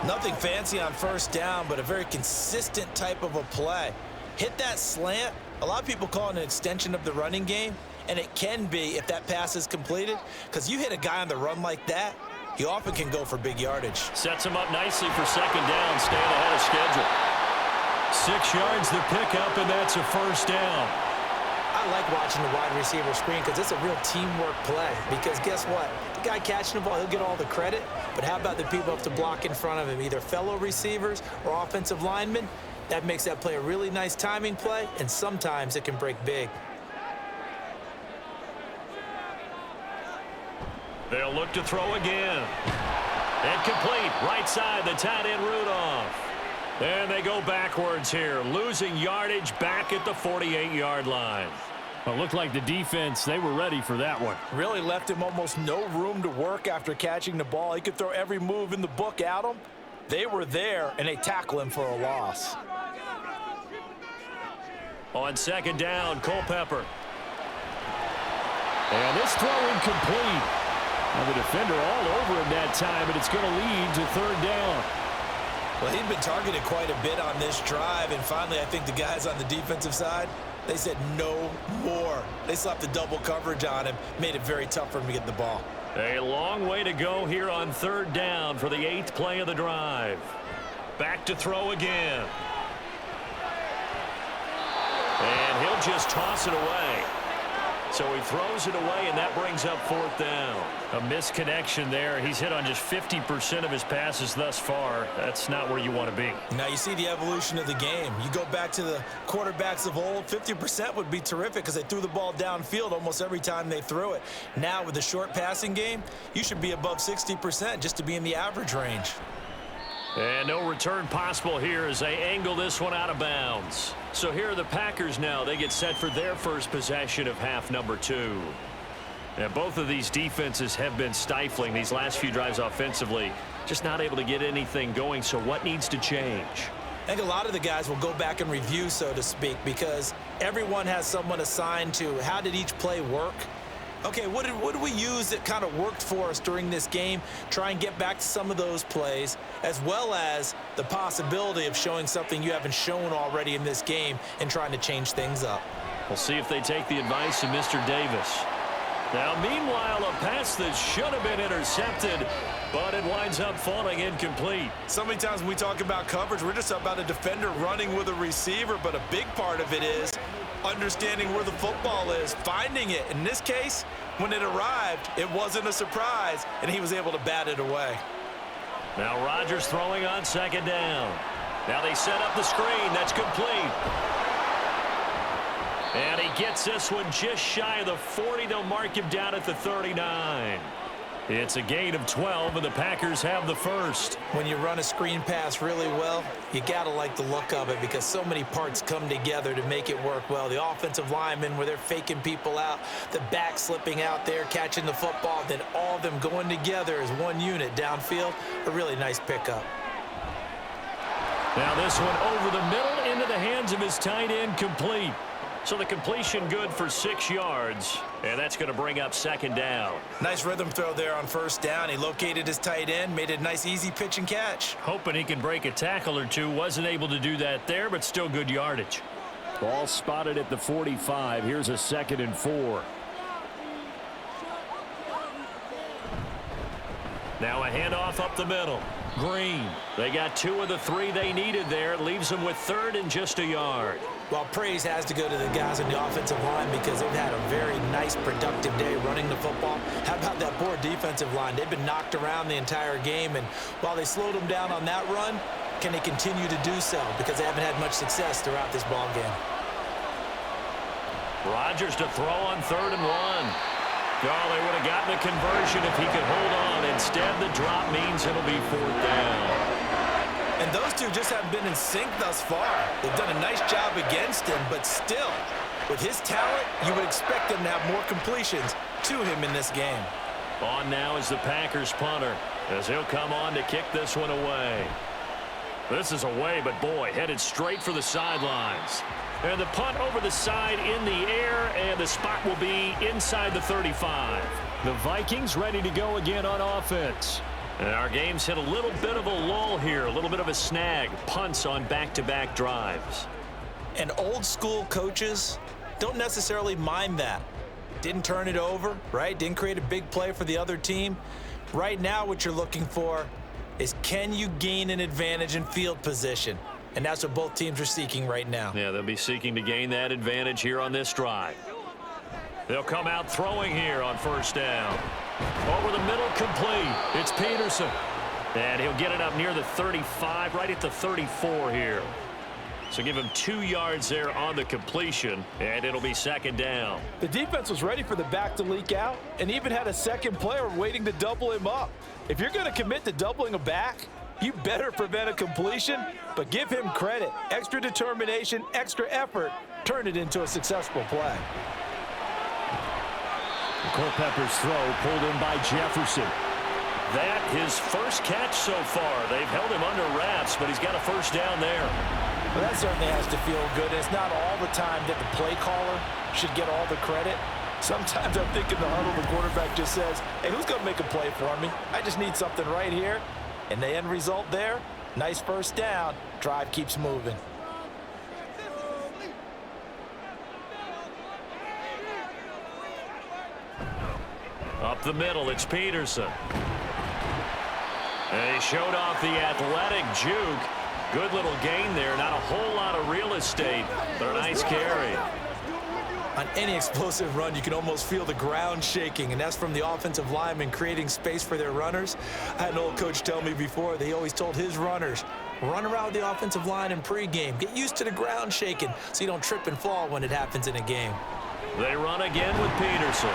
Speaker 3: Nothing fancy on 1st down, but a very consistent type of a play. Hit that slant. A lot of people call it an extension of the running game, and it can be if that pass is completed, because you hit a guy on the run like that, he often can go for big yardage.
Speaker 1: Sets him up nicely for 2nd down, staying ahead of schedule. 6 yards the pickup, and that's a 1st down.
Speaker 3: I like watching the wide receiver screen because it's a real teamwork play. Because guess what? The guy catching the ball, he'll get all the credit. But how about the people up to block in front of him, either fellow receivers or offensive linemen? That makes that play a really nice timing play, and sometimes it can break big.
Speaker 1: They'll look to throw again. Incomplete. Right side, the tight end Rudolph. And they go backwards here, losing yardage back at the 48-yard line.
Speaker 4: Well, it looked like the defense, they were ready for that one.
Speaker 2: Really left him almost no room to work after catching the ball. He could throw every move in the book at him. They were there, and they tackle him for a loss.
Speaker 1: On 2nd down, Culpepper.
Speaker 4: And this throw incomplete. Well, the defender all over him that time, but it's going to lead to 3rd down.
Speaker 3: Well, he'd been targeted quite a bit on this drive, and finally I think the guys on the defensive side, they said no more. They slapped the double coverage on him, made it very tough for him to get the ball.
Speaker 1: A long way to go here on 3rd down for the 8th play of the drive. Back to throw again. And he'll just toss it away. So he throws it away, and that brings up 4th down.
Speaker 4: A misconnection there. He's hit on just 50% of his passes thus far. That's not where you want to be.
Speaker 3: Now you see the evolution of the game. You go back to the quarterbacks of old, 50% would be terrific because they threw the ball downfield almost every time they threw it. Now with the short passing game, you should be above 60% just to be in the average range.
Speaker 1: And no return possible here as they angle this one out of bounds. So here are the Packers now. They get set for their first possession of half number 2. Now, both of these defenses have been stifling these last few drives offensively. Just not able to get anything going. So what needs to change?
Speaker 3: I think a lot of the guys will go back and review, so to speak, because everyone has someone assigned to how did each play work. Okay, what did we use that kind of worked for us during this game? Try and get back to some of those plays, as well as the possibility of showing something you haven't shown already in this game and trying to change things up.
Speaker 1: We'll see if they take the advice of Mr. Davis. Now, meanwhile, a pass that should have been intercepted, but it winds up falling incomplete.
Speaker 3: So many times when we talk about coverage, we're just about a defender running with a receiver, but a big part of it is understanding where the football is, finding it. In this case, when it arrived, it wasn't a surprise, and he was able to bat it away.
Speaker 1: Now Rodgers throwing on 2nd down. Now they set up the screen. That's complete. And he gets this one just shy of the 40. They'll mark him down at the 39. It's a gain of 12, and the Packers have the first.
Speaker 3: When you run a screen pass really well, you got to like the look of it because so many parts come together to make it work well. The offensive linemen where they're faking people out, the back slipping out there, catching the football, then all of them going together as one unit downfield. A really nice pickup.
Speaker 1: Now this one over the middle into the hands of his tight end, complete. So the completion good for 6 yards, and that's going to bring up 2nd down.
Speaker 3: Nice rhythm throw there on 1st down. He located his tight end, made a nice easy pitch and catch.
Speaker 1: Hoping he can break a tackle or two. Wasn't able to do that there, but still good yardage.
Speaker 4: Ball spotted at the 45. Here's a 2nd and 4.
Speaker 1: Now a handoff up the middle. Green. They got 2 of the 3 they needed there. It leaves them with 3rd and just a yard.
Speaker 3: Well, praise has to go to the guys on the offensive line because they've had a very nice, productive day running the football. How about that poor defensive line? They've been knocked around the entire game, and while they slowed them down on that run, can they continue to do so? Because they haven't had much success throughout this ball game.
Speaker 1: Rodgers to throw on 3rd and 1. Oh, they would have gotten the conversion if he could hold on. Instead, the drop means it'll be 4th down.
Speaker 3: And those two just haven't been in sync thus far. They've done a nice job against him, but still, with his talent, you would expect them to have more completions to him in this game.
Speaker 1: On now is the Packers punter as he'll come on to kick this one away. This is away, but boy, headed straight for the sidelines. And the punt over the side in the air, and the spot will be inside the 35.
Speaker 4: The Vikings ready to go again on offense.
Speaker 1: And our game's hit a little bit of a lull here, a little bit of a snag. Punts on back-to-back drives.
Speaker 3: And old school coaches don't necessarily mind that. Didn't turn it over, right? Didn't create a big play for the other team. Right now what you're looking for is can you gain an advantage in field position? And that's what both teams are seeking right now.
Speaker 1: Yeah, they'll be seeking to gain that advantage here on this drive. They'll come out throwing here on 1st down. Over the middle, complete. It's Peterson. And he'll get it up near the 35, right at the 34 here. So give him 2 yards there on the completion, and it'll be 2nd down.
Speaker 2: The defense was ready for the back to leak out and even had a second player waiting to double him up. If you're going to commit to doubling a back, you better prevent a completion, but give him credit. Extra determination, extra effort, turn it into a successful play.
Speaker 4: Culpepper's throw pulled in by Jefferson.
Speaker 1: That his first catch so far. They've held him under wraps, but he's got a 1st down there.
Speaker 3: Well, that certainly has to feel good. It's not all the time that the play caller should get all the credit. Sometimes I'm thinking the huddle, the quarterback just says, hey, who's going to make a play for me? I just need something right here. And the end result there, nice 1st down. Drive keeps moving.
Speaker 1: Up the middle, it's Peterson. And he showed off the athletic juke. Good little gain there. Not a whole lot of real estate, but a nice carry.
Speaker 3: On any explosive run, you can almost feel the ground shaking, and that's from the offensive linemen creating space for their runners. I had an old coach tell me before, they always told his runners, run around the offensive line in pregame. Get used to the ground shaking so you don't trip and fall when it happens in a game.
Speaker 1: They run again with Peterson,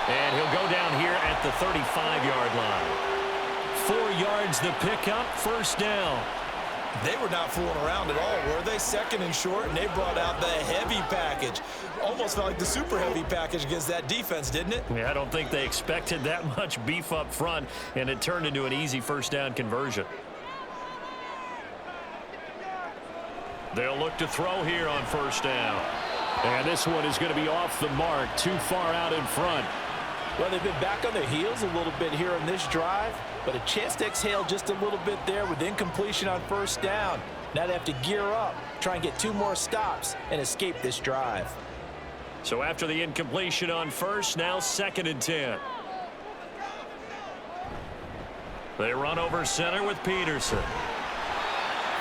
Speaker 1: and he'll go down here at the 35-yard line. 4 yards the pickup, first down.
Speaker 3: They were not fooling around at all, were they? Second and short, and they brought out the heavy package. Almost felt like the super heavy package against that defense, didn't it?
Speaker 1: Yeah, I don't think they expected that much beef up front, and it turned into an easy first down conversion. They'll look to throw here on first down.
Speaker 4: And this one is going to be off the mark, too far out in front.
Speaker 2: Well, they've been back on their heels a little bit here on this drive, but a chance to exhale just a little bit there with incompletion on first down. Now they have to gear up, try and get 2 more stops, and escape this drive.
Speaker 1: So after the incompletion on first, now 2nd and 10. They run over center with Peterson.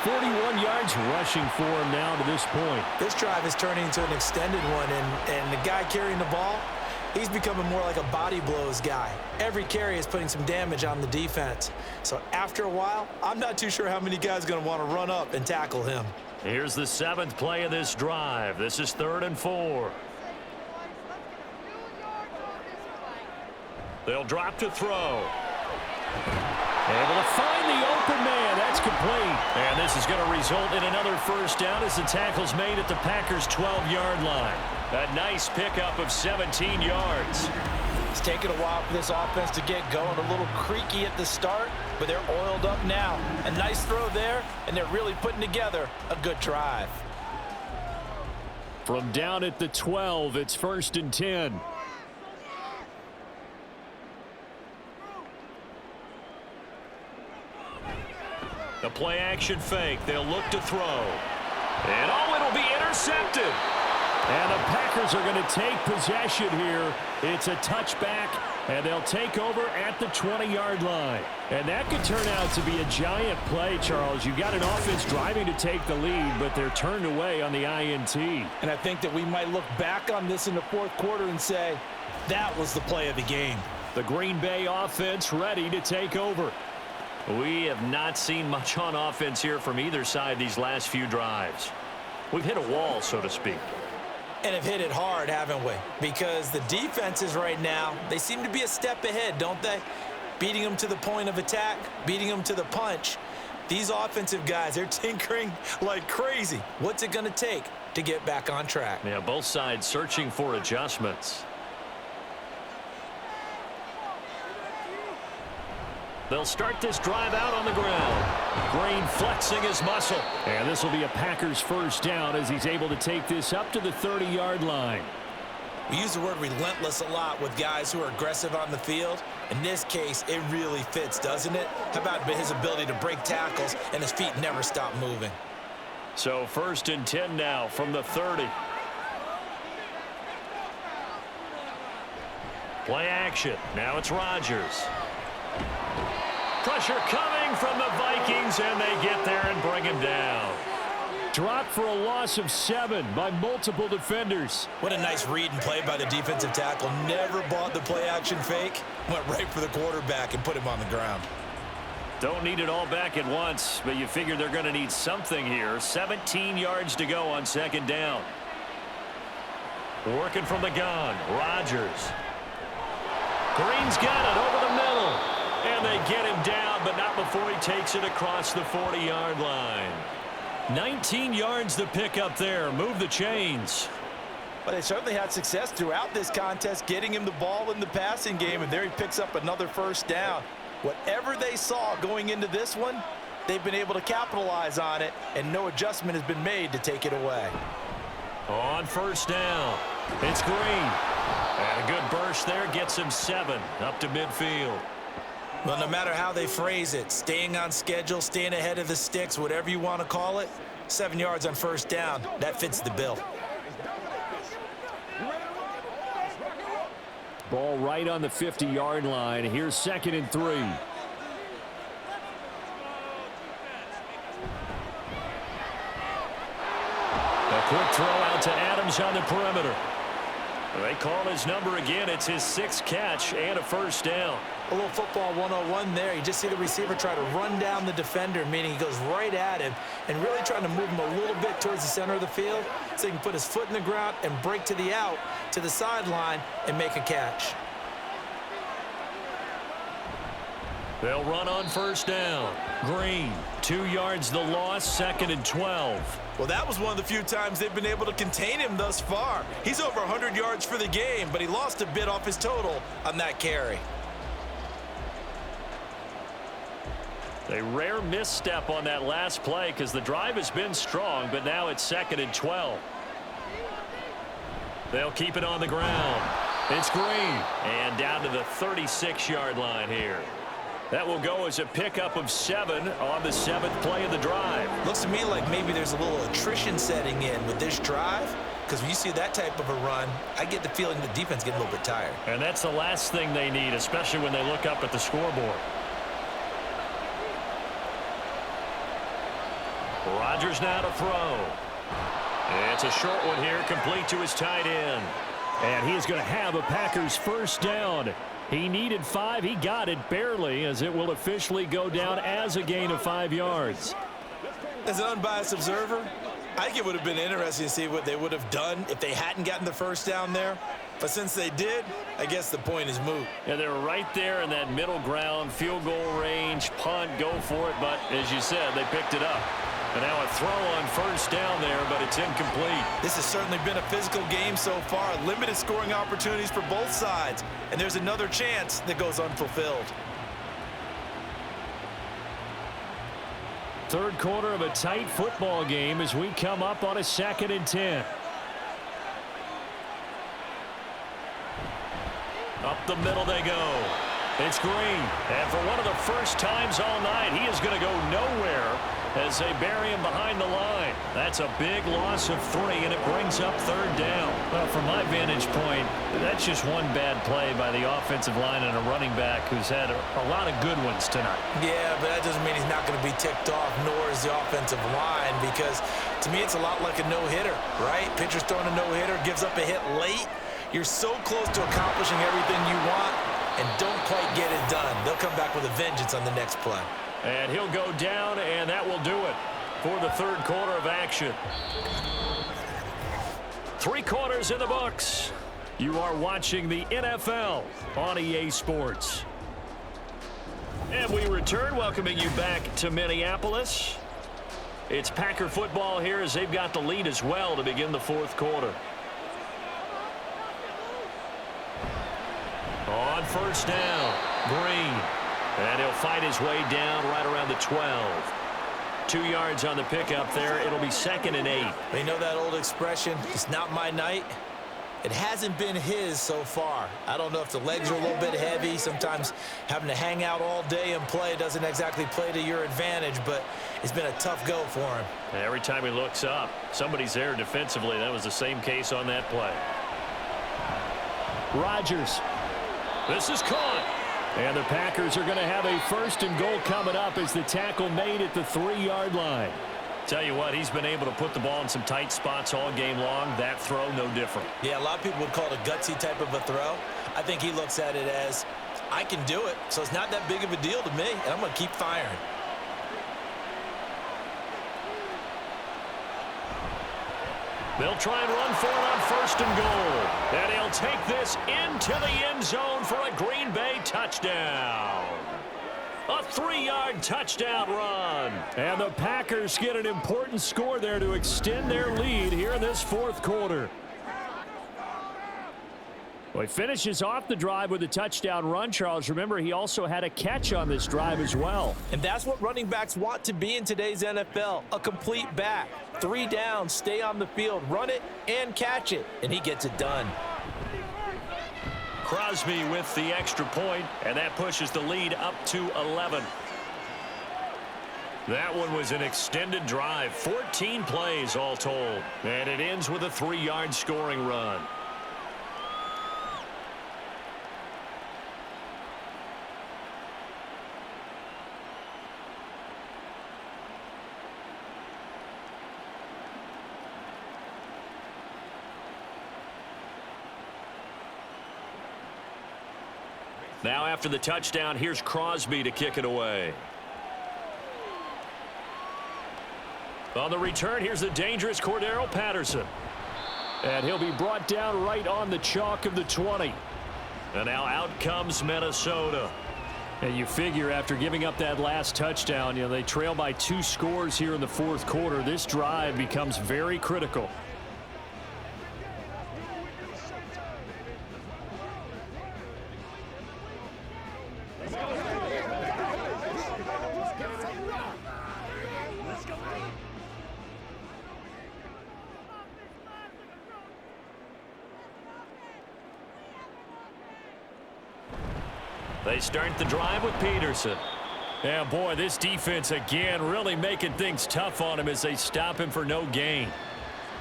Speaker 4: 41 yards rushing for him now to this point.
Speaker 3: This drive is turning into an extended one, and the guy carrying the ball, he's becoming more like a body blows guy. Every carry is putting some damage on the defense. So after a while, I'm not too sure how many guys are going to want to run up and tackle him.
Speaker 1: Here's the 7th play of this drive. This is 3rd and 4. They'll drop to throw. Able to find the open man. That's complete. And this is going to result in another first down as the tackle's made at the Packers' 12-yard line. A nice pickup of 17 yards.
Speaker 2: It's taken a while for this offense to get going. A little creaky at the start, but they're oiled up now. A nice throw there, and they're really putting together a good drive.
Speaker 4: From down at the 12, it's 1st and 10.
Speaker 1: The play action fake. They'll look to throw. And it'll be intercepted.
Speaker 4: And the Packers are going to take possession here. It's a touchback, and they'll take over at the 20-yard line. And that could turn out to be a giant play, Charles. You've got an offense driving to take the lead, but they're turned away on the INT.
Speaker 2: And I think that we might look back on this in the 4th quarter and say, that was the play of the game.
Speaker 4: The Green Bay offense ready to take over.
Speaker 1: We have not seen much on offense here from either side these last few drives. We've hit a wall, so to speak.
Speaker 3: And have hit it hard, haven't we? Because the defenses right now, they seem to be a step ahead, don't they? Beating them to the point of attack, beating them to the punch. These offensive guys, they're tinkering like crazy. What's it going to take to get back on track?
Speaker 1: Yeah, both sides searching for adjustments. They'll start this drive out on the ground. Green flexing his muscle.
Speaker 4: And this will be a Packers first down as he's able to take this up to the 30-yard line.
Speaker 3: We use the word relentless a lot with guys who are aggressive on the field. In this case, it really fits, doesn't it? How about his ability to break tackles and his feet never stop moving?
Speaker 1: So 1st and 10 now from the 30. Play action. Now it's Rodgers. Pressure coming from the Vikings, and they get there and bring him down.
Speaker 4: Dropped for a loss of 7 by multiple defenders.
Speaker 3: What a nice read and play by the defensive tackle. Never bought the play action fake. Went right for the quarterback and put him on the ground.
Speaker 1: Don't need it all back at once, but you figure they're going to need something here. 17 yards to go on 2nd down. Working from the gun, Rodgers. Green's got it over the middle. And they get him down, but not before he takes it across the 40-yard line. 19 yards to pick up there. Move the chains.
Speaker 2: But they certainly had success throughout this contest, getting him the ball in the passing game, and there he picks up another first down. Whatever they saw going into this one, they've been able to capitalize on it, and no adjustment has been made to take it away.
Speaker 1: On first down, it's Green. And a good burst there gets him 7 up to midfield.
Speaker 3: Well, no matter how they phrase it, staying on schedule, staying ahead of the sticks, whatever you want to call it, 7 yards on first down, that fits the bill.
Speaker 4: Ball right on the 50-yard line. Here's 2nd and 3.
Speaker 1: A quick throw out to Adams on the perimeter. They call his number again. It's his 6th catch and a first down.
Speaker 3: A little football 101 there. You just see the receiver try to run down the defender, meaning he goes right at him and really trying to move him a little bit towards the center of the field so he can put his foot in the ground and break to the out, to the sideline, and make a catch.
Speaker 1: They'll run on first down. Green, 2 yards the loss, 2nd and 12.
Speaker 3: Well, that was one of the few times they've been able to contain him thus far. He's over 100 yards for the game, but he lost a bit off his total on that carry.
Speaker 1: A rare misstep on that last play because the drive has been strong, but now it's 2nd and 12. They'll keep it on the ground. It's Green, and down to the 36-yard line here. That will go as a pickup of 7 on the 7th play of the drive.
Speaker 3: Looks to me like maybe there's a little attrition setting in with this drive, because when you see that type of a run, I get the feeling the defense getting a little bit tired.
Speaker 1: And that's the last thing they need, especially when they look up at the scoreboard. Rodgers now to throw. It's a short one here, complete to his tight end.
Speaker 4: And he's going to have a Packers first down. He needed 5. He got it barely, as it will officially go down as a gain of 5 yards.
Speaker 3: As an unbiased observer, I think it would have been interesting to see what they would have done if they hadn't gotten the first down there. But since they did, I guess the point is moot.
Speaker 1: Yeah, they were right there in that middle ground, field goal range, punt, go for it. But as you said, they picked it up. And now a throw on first down there, but it's incomplete.
Speaker 3: This has certainly been a physical game so far. Limited scoring opportunities for both sides. And there's another chance that goes unfulfilled.
Speaker 4: Third quarter of a tight football game as we come up on a 2nd and 10.
Speaker 1: Up the middle they go. It's Green. And for one of the first times all night, he is going to go nowhere as they bury him behind the line. That's a big loss of 3, and it brings up 3rd down.
Speaker 4: Well, from my vantage point, that's just one bad play by the offensive line and a running back who's had a lot of good ones tonight.
Speaker 3: Yeah, but that doesn't mean he's not going to be ticked off, nor is the offensive line, because to me it's a lot like a no-hitter, right? Pitcher's throwing a no-hitter, gives up a hit late. You're so close to accomplishing everything you want and don't quite get it done. They'll come back with a vengeance on the next play.
Speaker 1: And he'll go down, and that will do it for the third quarter of action. 3 quarters in the books. You are watching the NFL on EA Sports. And we return, welcoming you back to Minneapolis. It's Packer football here as they've got the lead as well to begin the 4th quarter. On first down, Green. And he'll fight his way down right around the 12. 2 yards on the pickup there. It'll be 2nd and 8.
Speaker 3: You know that old expression, it's not my night? It hasn't been his so far. I don't know if the legs are a little bit heavy. Sometimes having to hang out all day and play doesn't exactly play to your advantage, but it's been a tough go for him.
Speaker 1: And every time he looks up, somebody's there defensively. That was the same case on that play.
Speaker 4: Rodgers.
Speaker 1: This is caught.
Speaker 4: And the Packers are going to have a 1st and goal coming up as the tackle made at the 3-yard line.
Speaker 1: Tell you what, he's been able to put the ball in some tight spots all game long. That throw, no different.
Speaker 3: Yeah, a lot of people would call it a gutsy type of a throw. I think he looks at it as, I can do it, so it's not that big of a deal to me, and I'm going to keep firing.
Speaker 1: They'll try and run for it on 1st and goal. And he'll take this into the end zone for a Green Bay touchdown. A 3-yard touchdown run.
Speaker 4: And the Packers get an important score there to extend their lead here in this 4th quarter. Well, he finishes off the drive with a touchdown run, Charles. Remember, he also had a catch on this drive as well.
Speaker 2: And that's what running backs want to be in today's NFL, a complete back. 3 downs, stay on the field, run it, and catch it. And he gets it done.
Speaker 1: Crosby with the extra point, and that pushes the lead up to 11. That one was an extended drive, 14 plays all told. And it ends with a 3-yard scoring run. Now after the touchdown, here's Crosby to kick it away. On the return, here's the dangerous Cordero Patterson. And he'll be brought down right on the chalk of the 20. And now out comes Minnesota. And you figure after giving up that last touchdown, they trail by 2 scores here in the fourth quarter. This drive becomes very critical. They start the drive with Peterson. Yeah, boy, this defense again really making things tough on him as they stop him for no gain.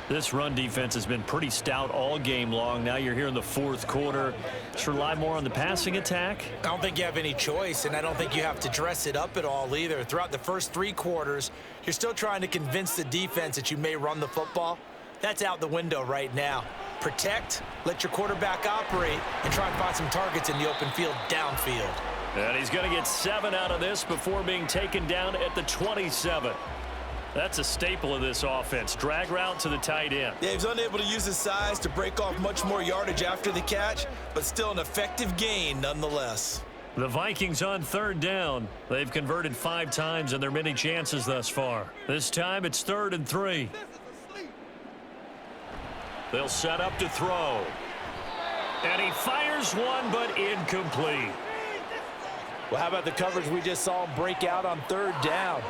Speaker 1: This run defense has been pretty stout all game long. Now you're here in the fourth quarter. Just rely more on the passing attack.
Speaker 3: I don't think you have any choice, and I don't think you have to dress it up at all either. Throughout the first 3 quarters, you're still trying to convince the defense that you may run the football. That's out the window right now. Protect, let your quarterback operate, and try and find some targets in the open field downfield.
Speaker 1: And he's going to get 7 out of this before being taken down at the 27. That's a staple of this offense. Drag route to the tight end.
Speaker 3: Yeah, he's unable to use his size to break off much more yardage after the catch, but still an effective gain nonetheless.
Speaker 1: The Vikings on 3rd down. They've converted 5 times in their many chances thus far. This time it's 3rd and 3. They'll set up to throw. And he fires one, but incomplete.
Speaker 2: Well, how about the coverage we just saw him break out on 3rd down?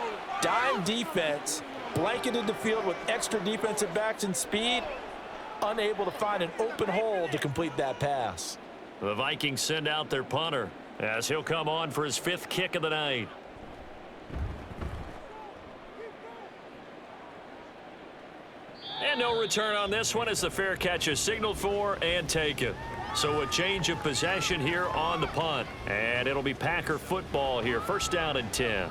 Speaker 2: Dime defense, blanketed the field with extra defensive backs and speed, unable to find an open hole to complete that pass.
Speaker 1: The Vikings send out their punter as he'll come on for his 5th kick of the night. And no return on this one as the fair catch is signaled for and taken. So a change of possession here on the punt. And it'll be Packer football here. 1st down and 10.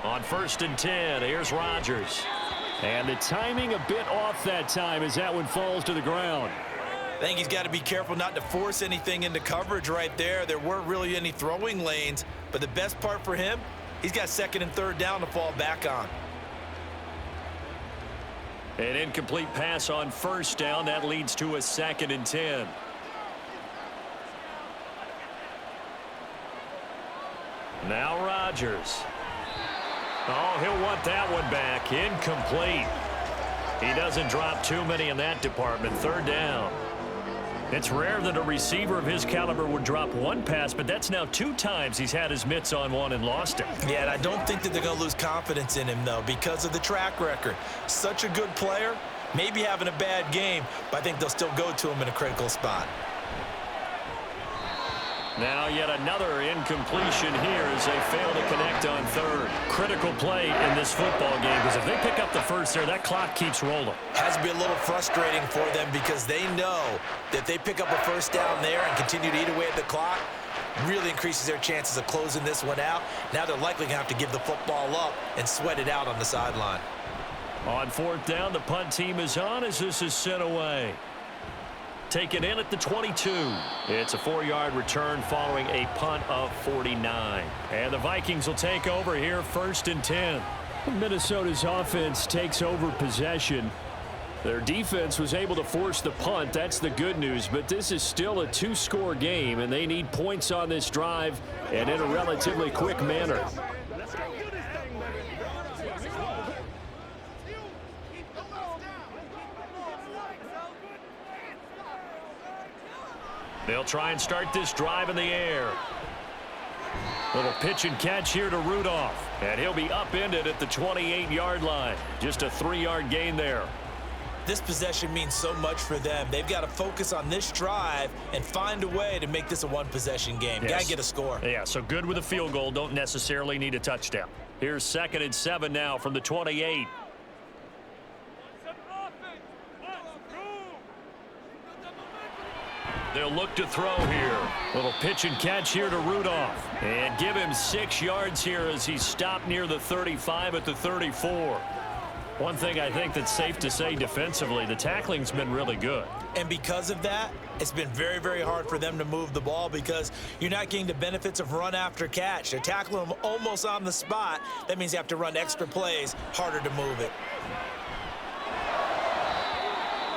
Speaker 1: On 1st and 10, here's Rodgers. And the timing a bit off that time as that one falls to the ground.
Speaker 3: I think he's got to be careful not to force anything into coverage right there. There weren't really any throwing lanes, but the best part for him, he's got 2nd and 3rd down to fall back on.
Speaker 1: An incomplete pass on 1st down. That leads to a 2nd and 10. Now Rodgers. Oh, he'll want that one back. Incomplete. He doesn't drop too many in that department. 3rd down. It's rare that a receiver of his caliber would drop one pass, but that's now 2 times he's had his mitts on one and lost it.
Speaker 3: Yeah, and I don't think that they're going to lose confidence in him, though, because of the track record. Such a good player, maybe having a bad game, but I think they'll still go to him in a critical spot.
Speaker 1: Now yet another incompletion here as they fail to connect on 3rd. Critical play in this football game because if they pick up the 1st there, that clock keeps rolling.
Speaker 3: Has to be a little frustrating for them because they know that if they pick up a 1st down there and continue to eat away at the clock, really increases their chances of closing this one out. Now they're likely going to have to give the football up and sweat it out on the sideline.
Speaker 1: On 4th down, the punt team is on as this is sent away. Taken in at the 22. It's a 4-yard return following a punt of 49. And the Vikings will take over here 1st and 10.
Speaker 4: Minnesota's offense takes over possession. Their defense was able to force the punt. That's the good news. But this is still a 2-score game, and they need points on this drive and in a relatively quick manner.
Speaker 1: They'll try and start this drive in the air. Little pitch and catch here to Rudolph. And he'll be upended at the 28-yard line. Just a 3-yard gain there.
Speaker 3: This possession means so much for them. They've got to focus on this drive and find a way to make this a 1-possession game.
Speaker 1: Yes.
Speaker 3: Got to get a score.
Speaker 1: Yeah, so good with a field goal. Don't necessarily need a touchdown. Here's 2nd and 7 now from the 28. They'll look to throw here. Little pitch and catch here to Rudolph. And give him 6 yards here as he stopped near the 35 at the 34. One thing I think that's safe to say defensively, the tackling's been really good.
Speaker 3: And because of that, it's been very, very hard for them to move the ball because you're not getting the benefits of run after catch. They're tackling them almost on the spot. That means you have to run extra plays, harder to move it.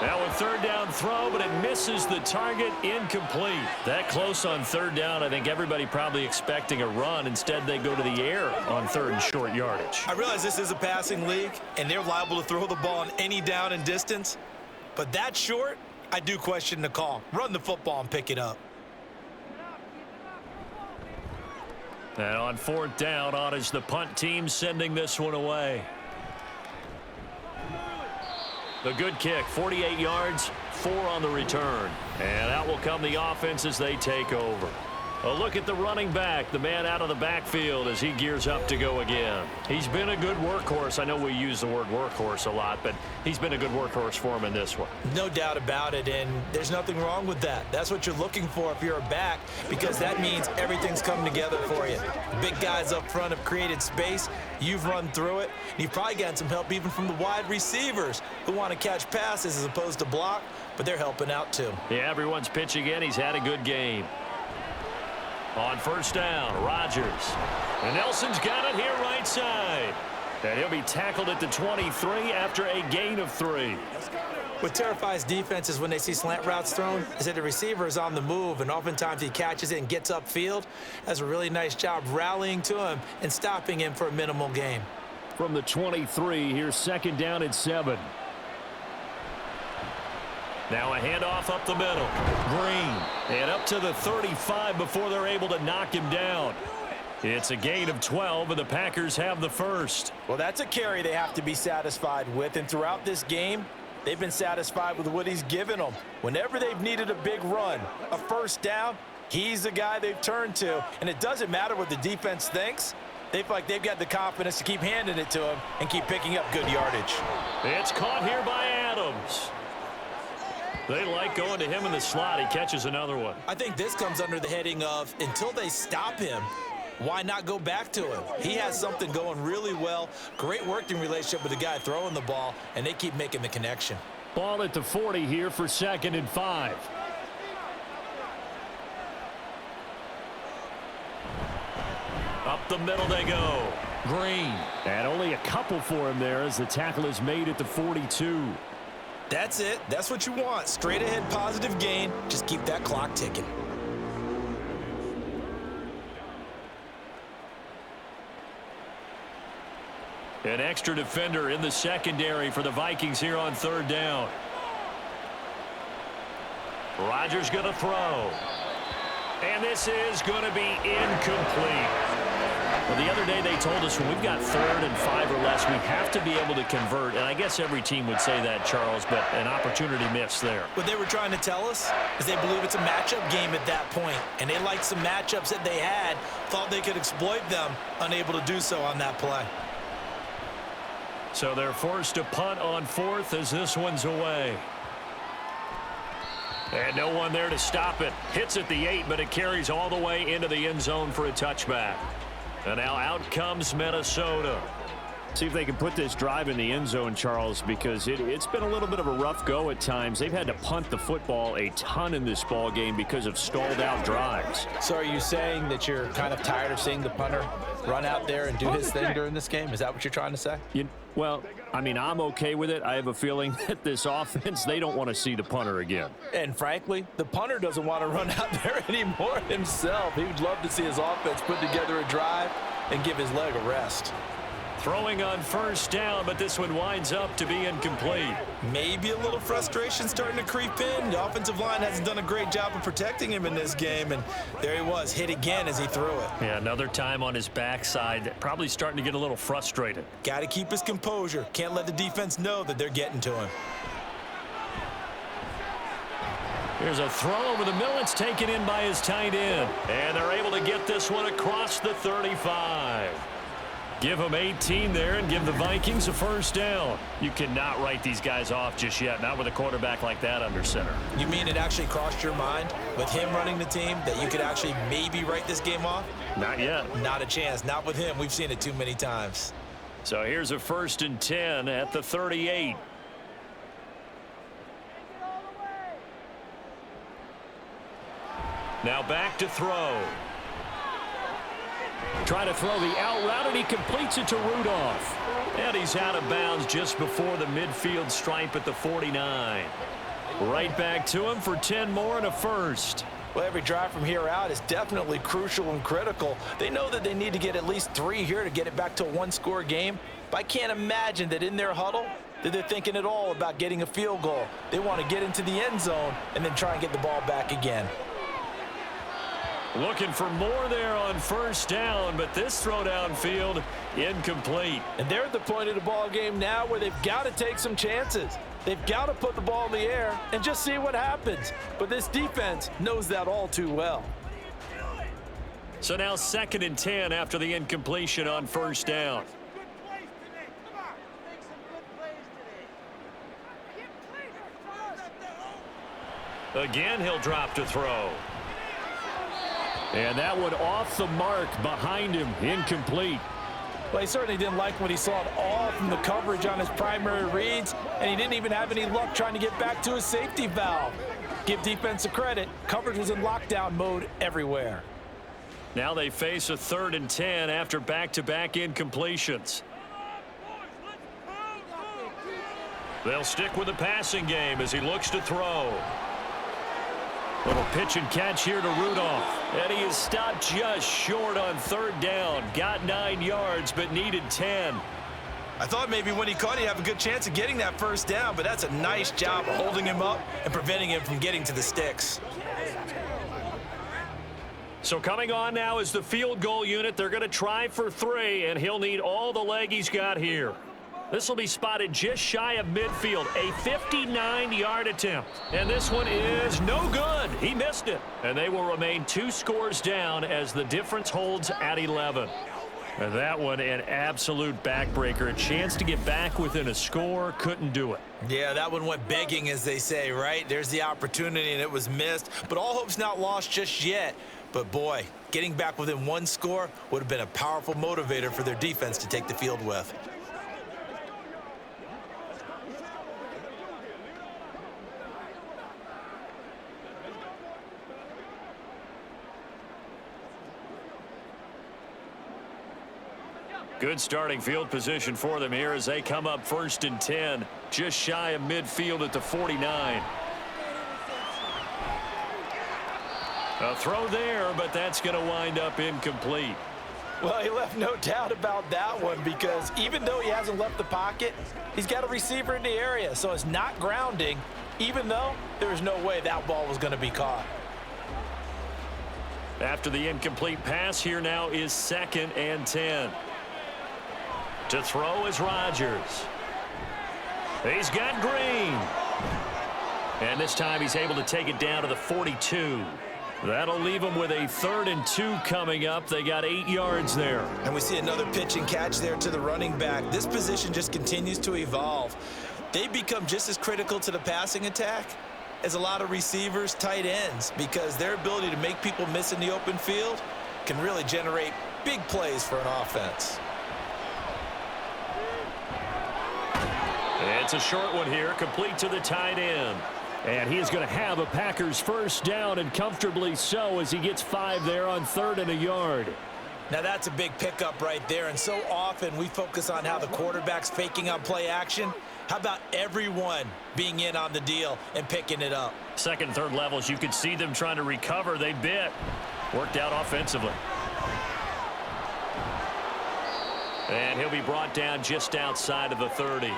Speaker 1: Now a third down throw, but it misses the target, incomplete. That close on third down, I think everybody probably expecting a run. Instead, they go to the air on third and short yardage.
Speaker 3: I realize this is a passing league, and they're liable to throw the ball on any down and distance. But that short, I do question the call. Run the football and pick it up.
Speaker 1: And on fourth down, on is the punt team sending this one away. The good kick, 48 yards, 4 on the return. And out will come the offense as they take over. A look at the running back, the man out of the backfield as he gears up to go again. He's been a good workhorse. I know we use the word workhorse a lot, but he's been a good workhorse for him in this one.
Speaker 3: No doubt about it, and there's nothing wrong with that. That's what you're looking for if you're a back, because that means everything's coming together for you. The big guys up front have created space. You've run through it. And you've probably gotten some help even from the wide receivers who want to catch passes as opposed to block, but they're helping out too.
Speaker 1: Yeah, everyone's pitching in. He's had a good game. On first down, Rodgers. And Nelson's got it here right side. And he'll be tackled at the 23 after a gain of 3.
Speaker 3: What terrifies defenses when they see slant routes thrown is that the receiver is on the move, and oftentimes he catches it and gets upfield. Does a really nice job rallying to him and stopping him for a minimal gain.
Speaker 4: From the 23, here's second down and 7.
Speaker 1: Now a handoff up the middle. Green. And up to the 35 before they're able to knock him down. It's a gain of 12, and the Packers have the first.
Speaker 2: Well, that's a carry they have to be satisfied with, and throughout this game, they've been satisfied with what he's given them. Whenever they've needed a big run, a first down, he's the guy they've turned to, and it doesn't matter what the defense thinks. They feel like they've got the confidence to keep handing it to him and keep picking up good yardage.
Speaker 1: It's caught here by Adams. They like going to him in the slot. He catches another one.
Speaker 3: I think this comes under the heading of until they stop him, why not go back to him? He has something going really well. Great working relationship with the guy throwing the ball, and they keep making the connection.
Speaker 4: Ball at the 40 here for 2nd and 5.
Speaker 1: Up the middle they go. Green.
Speaker 4: And only a couple for him there as the tackle is made at the 42.
Speaker 3: That's it. That's what you want. Straight ahead positive gain. Just keep that clock ticking.
Speaker 1: An extra defender in the secondary for the Vikings here on third down. Rodgers going to throw. And this is going to be incomplete. Well, the other day they told us when we've got 3rd and 5 or less, we have to be able to convert. And I guess every team would say that, Charles, but an opportunity missed there.
Speaker 3: What they were trying to tell us is they believe it's a matchup game at that point. And they liked some matchups that they had, thought they could exploit them, unable to do so on that play.
Speaker 1: So they're forced to punt on 4th as this one's away. And no one there to stop it. Hits at the 8, but it carries all the way into the end zone for a touchback. And now out comes Minnesota.
Speaker 4: See if they can put this drive in the end zone, Charles, because it's been a little bit of a rough go at times. They've had to punt the football a ton in this ball game because of stalled out drives.
Speaker 2: So are you saying that you're kind of tired of seeing the punter run out there and do his thing during this game? Is that what you're trying to say?
Speaker 4: Well, I mean, I'm okay with it. I have a feeling that this offense, they don't want to see the punter again.
Speaker 2: And frankly, the punter doesn't want to run out there anymore himself. He would love to see his offense put together a drive and give his leg a rest.
Speaker 1: Throwing on first down, but this one winds up to be incomplete.
Speaker 3: Maybe a little frustration starting to creep in. The offensive line hasn't done a great job of protecting him in this game, and there he was, hit again as he threw it.
Speaker 1: Yeah, another time on his backside, probably starting to get a little frustrated.
Speaker 3: Got to keep his composure. Can't let the defense know that they're getting to him.
Speaker 1: Here's a throw over the middle. It's taken in by his tight end. And they're able to get this one across the 35.
Speaker 4: Give them 18 there and give the Vikings a first down. You cannot write these guys off just yet, not with a quarterback like that under center.
Speaker 3: You mean it actually crossed your mind with him running the team that you could actually maybe write this game off?
Speaker 4: Not yet.
Speaker 3: Not a chance. Not with him. We've seen it too many times.
Speaker 4: So here's a 1st and 10 at the 38. Now back to throw. Trying to throw the out route, and he completes it to Rudolph. And he's out of bounds just before the midfield stripe at the 49. Right back to him for 10 more and a first.
Speaker 2: Well, every drive from here out is definitely crucial and critical. They know that they need to get at least 3 here to get it back to a one-score game. But I can't imagine that in their huddle that they're thinking at all about getting a field goal. They want to get into the end zone and then try and get the ball back again.
Speaker 4: Looking for more there on 1st down, but this throw downfield incomplete.
Speaker 2: And they're at the point of the ball game now where they've got to take some chances. They've got to put the ball in the air and just see what happens. But this defense knows that all too well.
Speaker 4: So now 2nd and 10 after the incompletion on 1st down. Again, he'll drop to throw. And that one off the mark behind him, incomplete.
Speaker 2: Well, he certainly didn't like what he saw at all from the coverage on his primary reads, and he didn't even have any luck trying to get back to his safety valve. Give defense a credit. Coverage was in lockdown mode everywhere.
Speaker 4: Now they face a 3rd and 10 after back-to-back incompletions. They'll stick with the passing game as he looks to throw. Little pitch and catch here to Rudolph. And he is stopped just short on 3rd down. Got 9 yards, but needed 10.
Speaker 3: I thought maybe when he caught it, he'd have a good chance of getting that 1st down, but that's a nice job of holding him up and preventing him from getting to the sticks.
Speaker 4: So coming on now is the field goal unit. They're going to try for 3, and he'll need all the leg he's got here. This will be spotted just shy of midfield, a 59-yard attempt. And this one is no good. He missed it. And they will remain 2 scores down as the difference holds at 11. And that one an absolute backbreaker. A chance to get back within a score, couldn't do it.
Speaker 3: Yeah, that one went begging, as they say, right? There's the opportunity, and it was missed. But all hope's not lost just yet. But, boy, getting back within 1 score would have been a powerful motivator for their defense to take the field with.
Speaker 4: Good starting field position for them here as they come up 1st and 10, just shy of midfield at the 49. A throw there, but that's going to wind up incomplete.
Speaker 2: Well, he left no doubt about that one because even though he hasn't left the pocket, he's got a receiver in the area, so it's not grounding, even though there's no way that ball was going to be caught.
Speaker 4: After the incomplete pass, here now is 2nd and 10. To throw is Rodgers. He's got Green. And this time he's able to take it down to the 42. That'll leave them with a 3rd and 2 coming up. They got 8 yards there.
Speaker 3: And we see another pitch and catch there to the running back. This position just continues to evolve. They become just as critical to the passing attack as a lot of receivers, tight ends, because their ability to make people miss in the open field can really generate big plays for an offense.
Speaker 4: It's a short one here, complete to the tight end. And he is going to have a Packers first down, and comfortably so, as he gets 5 there on 3rd and a yard.
Speaker 3: Now that's a big pickup right there, and so often we focus on how the quarterback's faking on play action. How about everyone being in on the deal and picking it up?
Speaker 4: 2nd and 3rd levels, you could see them trying to recover. They bit. Worked out offensively. And he'll be brought down just outside of the 30.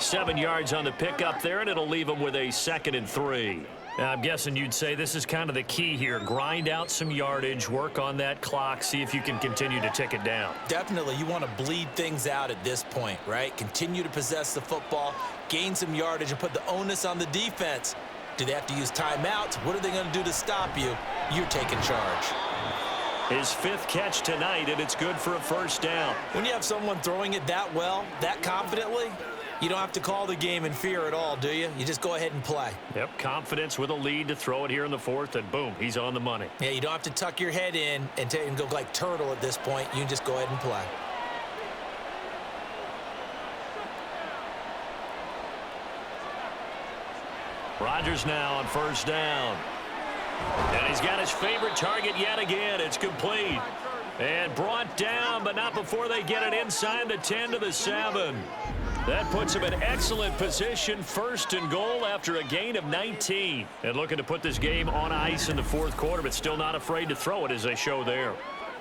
Speaker 4: 7 yards on the pickup there, and it'll leave him with a 2nd and 3. Now, I'm guessing you'd say this is kind of the key here. Grind out some yardage, work on that clock, see if you can continue to tick it down.
Speaker 3: Definitely. You want to bleed things out at this point, right? Continue to possess the football, gain some yardage, and put the onus on the defense. Do they have to use timeouts? What are they going to do to stop you? You're taking charge.
Speaker 1: His 5th catch tonight, and it's good for a first down.
Speaker 3: When you have someone throwing it that well, that confidently, you don't have to call the game in fear at all, do you? You just go ahead and play.
Speaker 1: Yep, confidence with a lead to throw it here in the 4th, and boom, he's on the money.
Speaker 3: Yeah, you don't have to tuck your head in and go like turtle at this point. You just go ahead and play.
Speaker 1: Rodgers now on first down. And he's got his favorite target yet again. It's complete. And brought down, but not before they get it inside the 10 to the 7. That puts him in excellent position, 1st and goal after a gain of 19. And looking to put this game on ice in the 4th quarter, but still not afraid to throw it as they show there.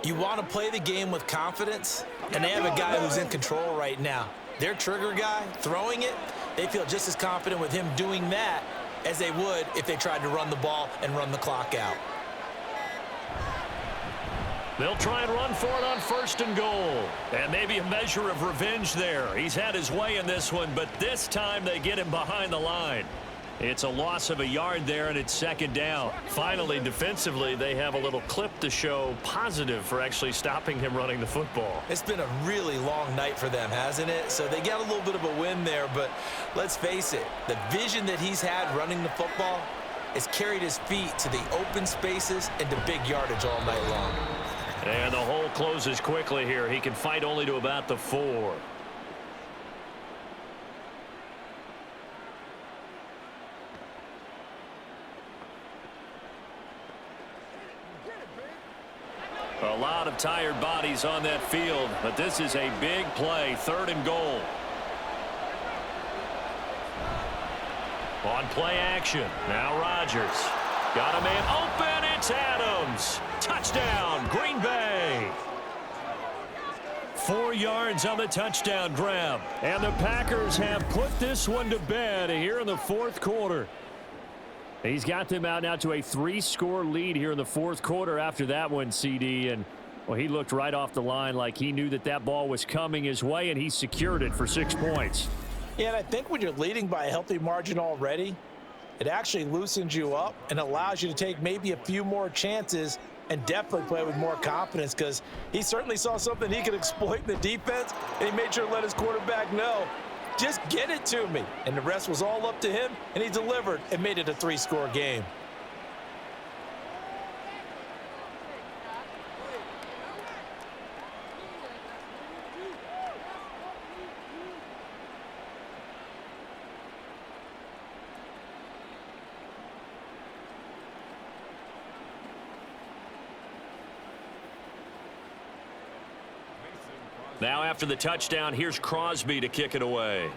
Speaker 3: You want to play the game with confidence, and they have a guy who's in control right now. Their trigger guy, throwing it, they feel just as confident with him doing that as they would if they tried to run the ball and run the clock out.
Speaker 1: They'll try and run for it on 1st and goal. And maybe a measure of revenge there. He's had his way in this one, but this time they get him behind the line. It's a loss of a yard there, and it's 2nd down. Finally, defensively, they have a little clip to show positive for actually stopping him running the football.
Speaker 3: It's been a really long night for them, hasn't it? So they got a little bit of a win there, but let's face it, the vision that he's had running the football has carried his feet to the open spaces and to big yardage all night long.
Speaker 1: And the hole closes quickly here. He can fight only to about the 4. A lot of tired bodies on that field, but this is a big play, 3rd and goal. On play action, now Rodgers. Got a man open, it's Adams. Touchdown, Green Bay. 4 yards on the touchdown grab. And the Packers have put this one to bed here in the 4th quarter. He's got them out now to a 3-score lead here in the 4th quarter after that one, CD. And, well, he looked right off the line like he knew that that ball was coming his way, and he secured it for 6 points.
Speaker 2: Yeah, and I think when you're leading by a healthy margin already, it actually loosens you up and allows you to take maybe a few more chances and definitely play with more confidence, because he certainly saw something he could exploit in the defense, and he made sure to let his quarterback know, just get it to me. And the rest was all up to him, and he delivered and made it a 3-score game.
Speaker 1: Now after the touchdown, here's Crosby to kick it away.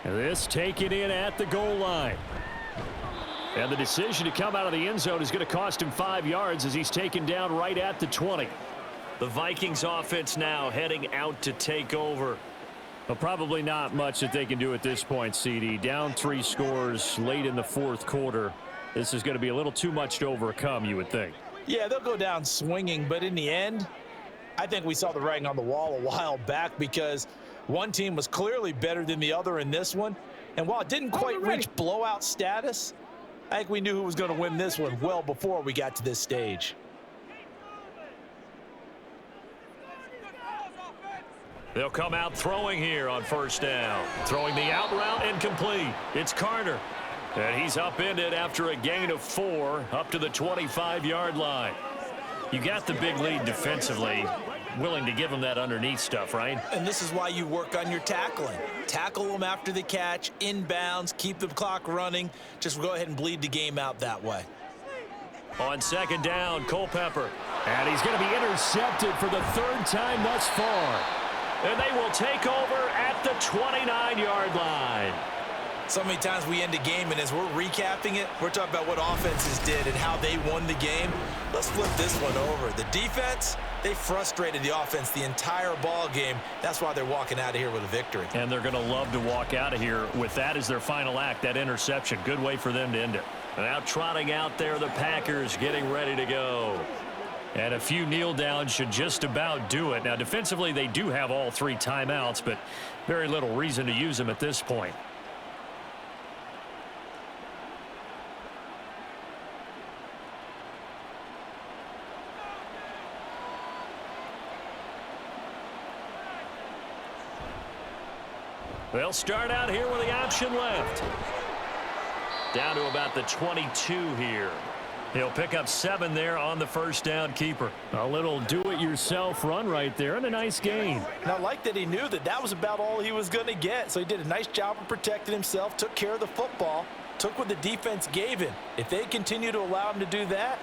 Speaker 4: And this taken in at the goal line. And the decision to come out of the end zone is going to cost him 5 yards as he's taken down right at the 20.
Speaker 1: The Vikings offense now heading out to take over.
Speaker 4: Well, probably not much that they can do at this point, CD. Down 3 scores late in the 4th quarter. This is going to be a little too much to overcome, you would think.
Speaker 2: Yeah, they'll go down swinging, but in the end, I think we saw the writing on the wall a while back, because one team was clearly better than the other in this one. And while it didn't quite reach blowout status, I think we knew who was going to win this one well before we got to this stage.
Speaker 1: They'll come out throwing here on 1st down. Throwing the out route incomplete. It's Carter. And he's upended after a gain of 4 up to the 25-yard line. You got the big lead defensively. Willing to give them that underneath stuff, right?
Speaker 3: And this is why you work on your tackling. Tackle them after the catch, inbounds, keep the clock running. Just go ahead and bleed the game out that way.
Speaker 1: On 2nd down, Culpepper.
Speaker 4: And he's going to be intercepted for the 3rd time thus far.
Speaker 1: And they will take over at the 29-yard line.
Speaker 3: So many times we end a game, and as we're recapping it, we're talking about what offenses did and how they won the game. Let's flip this one over. The defense, they frustrated the offense the entire ball game. That's why they're walking out of here with a victory.
Speaker 1: And they're going to love to walk out of here with that as their final act, that interception. Good way for them to end it. Now trotting out there, the Packers getting ready to go. And a few kneel downs should just about do it. Now defensively, they do have all 3 timeouts, but very little reason to use them at this point. They'll start out here with the option left. Down to about the 22 here. He'll pick up 7 there on the first down keeper.
Speaker 4: A little do-it-yourself run right there and a nice gain.
Speaker 2: And I like that he knew that that was about all he was going to get. So he did a nice job of protecting himself, took care of the football, took what the defense gave him. If they continue to allow him to do that,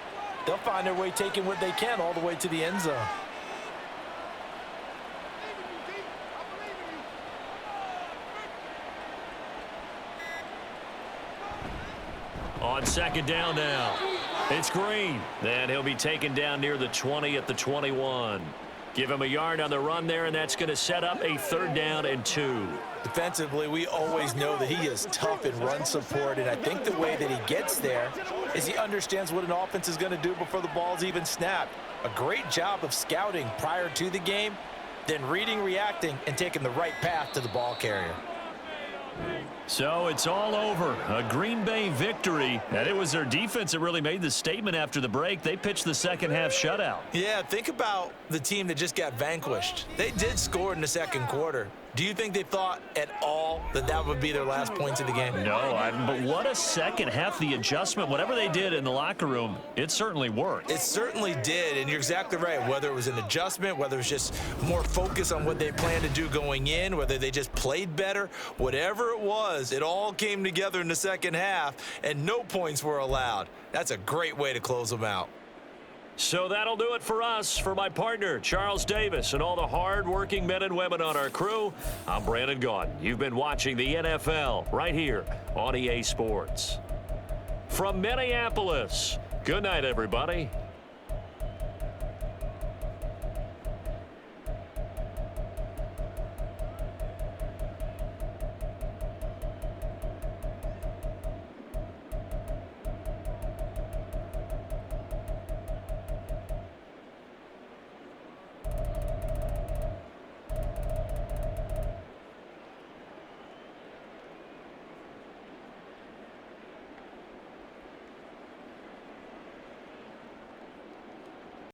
Speaker 2: they'll find their way taking what they can all the way to the end zone.
Speaker 1: On second down now, it's Green. And he'll be taken down near the 20 at the 21. Give him a yard on the run there, and that's going to set up a 3rd down and 2.
Speaker 2: Defensively, we always know that he is tough in run support, and I think the way that he gets there is he understands what an offense is going to do before the ball's even snapped. A great job of scouting prior to the game, then reading, reacting, and taking the right path to the ball carrier.
Speaker 1: So it's all over. A Green Bay victory, and it was their defense that really made the statement after the break. They pitched the second half shutout.
Speaker 2: Yeah, think about the team that just got vanquished. They did score in the second quarter. Do you think they thought at all that that would be their last points of the game?
Speaker 1: No, but what a second half. The adjustment, whatever they did in the locker room, it certainly worked.
Speaker 2: It certainly did, and you're exactly right. Whether it was an adjustment, whether it was just more focus on what they planned to do going in, whether they just played better, whatever it was, it all came together in the second half, and no points were allowed. That's a great way to close them out.
Speaker 1: So that'll do it for us. For my partner, Charles Davis, and all the hard-working men and women on our crew, I'm Brandon Gaudin. You've been watching the NFL right here on EA Sports. From Minneapolis, good night, everybody.